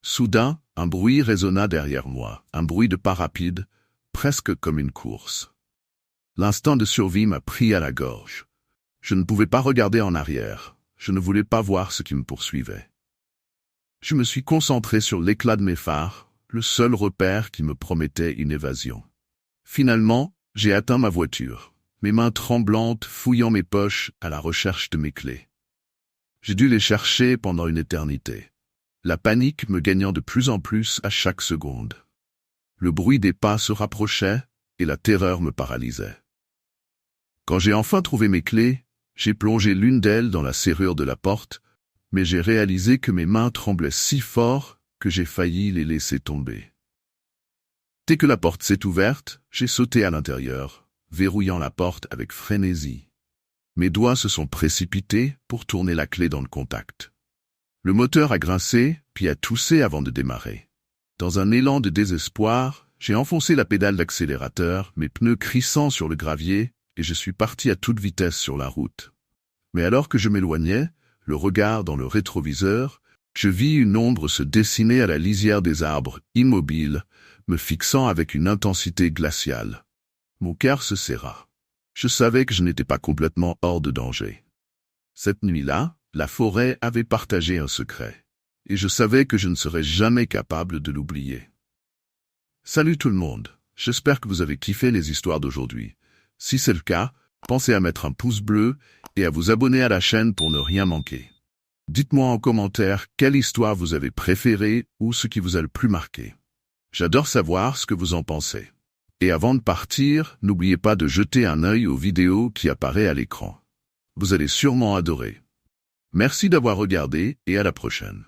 Soudain, un bruit résonna derrière moi, un bruit de pas rapide, presque comme une course. L'instinct de survie m'a pris à la gorge. Je ne pouvais pas regarder en arrière, je ne voulais pas voir ce qui me poursuivait. Je me suis concentré sur l'éclat de mes phares, le seul repère qui me promettait une évasion. Finalement, j'ai atteint ma voiture, mes mains tremblantes fouillant mes poches à la recherche de mes clés. J'ai dû les chercher pendant une éternité, la panique me gagnant de plus en plus à chaque seconde. Le bruit des pas se rapprochait et la terreur me paralysait. Quand j'ai enfin trouvé mes clés, j'ai plongé l'une d'elles dans la serrure de la porte, mais j'ai réalisé que mes mains tremblaient si fort que j'ai failli les laisser tomber. Dès que la porte s'est ouverte, j'ai sauté à l'intérieur, verrouillant la porte avec frénésie. Mes doigts se sont précipités pour tourner la clé dans le contact. Le moteur a grincé, puis a toussé avant de démarrer. Dans un élan de désespoir, j'ai enfoncé la pédale d'accélérateur, mes pneus crissant sur le gravier, et je suis parti à toute vitesse sur la route. Mais alors que je m'éloignais, le regard dans le rétroviseur, je vis une ombre se dessiner à la lisière des arbres, immobile, me fixant avec une intensité glaciale. Mon cœur se serra. Je savais que je n'étais pas complètement hors de danger. Cette nuit-là, la forêt avait partagé un secret, et je savais que je ne serais jamais capable de l'oublier. Salut tout le monde, j'espère que vous avez kiffé les histoires d'aujourd'hui. Si c'est le cas, pensez à mettre un pouce bleu et à vous abonner à la chaîne pour ne rien manquer. Dites-moi en commentaire quelle histoire vous avez préférée ou ce qui vous a le plus marqué. J'adore savoir ce que vous en pensez. Et avant de partir, n'oubliez pas de jeter un œil aux vidéos qui apparaissent à l'écran. Vous allez sûrement adorer. Merci d'avoir regardé et à la prochaine.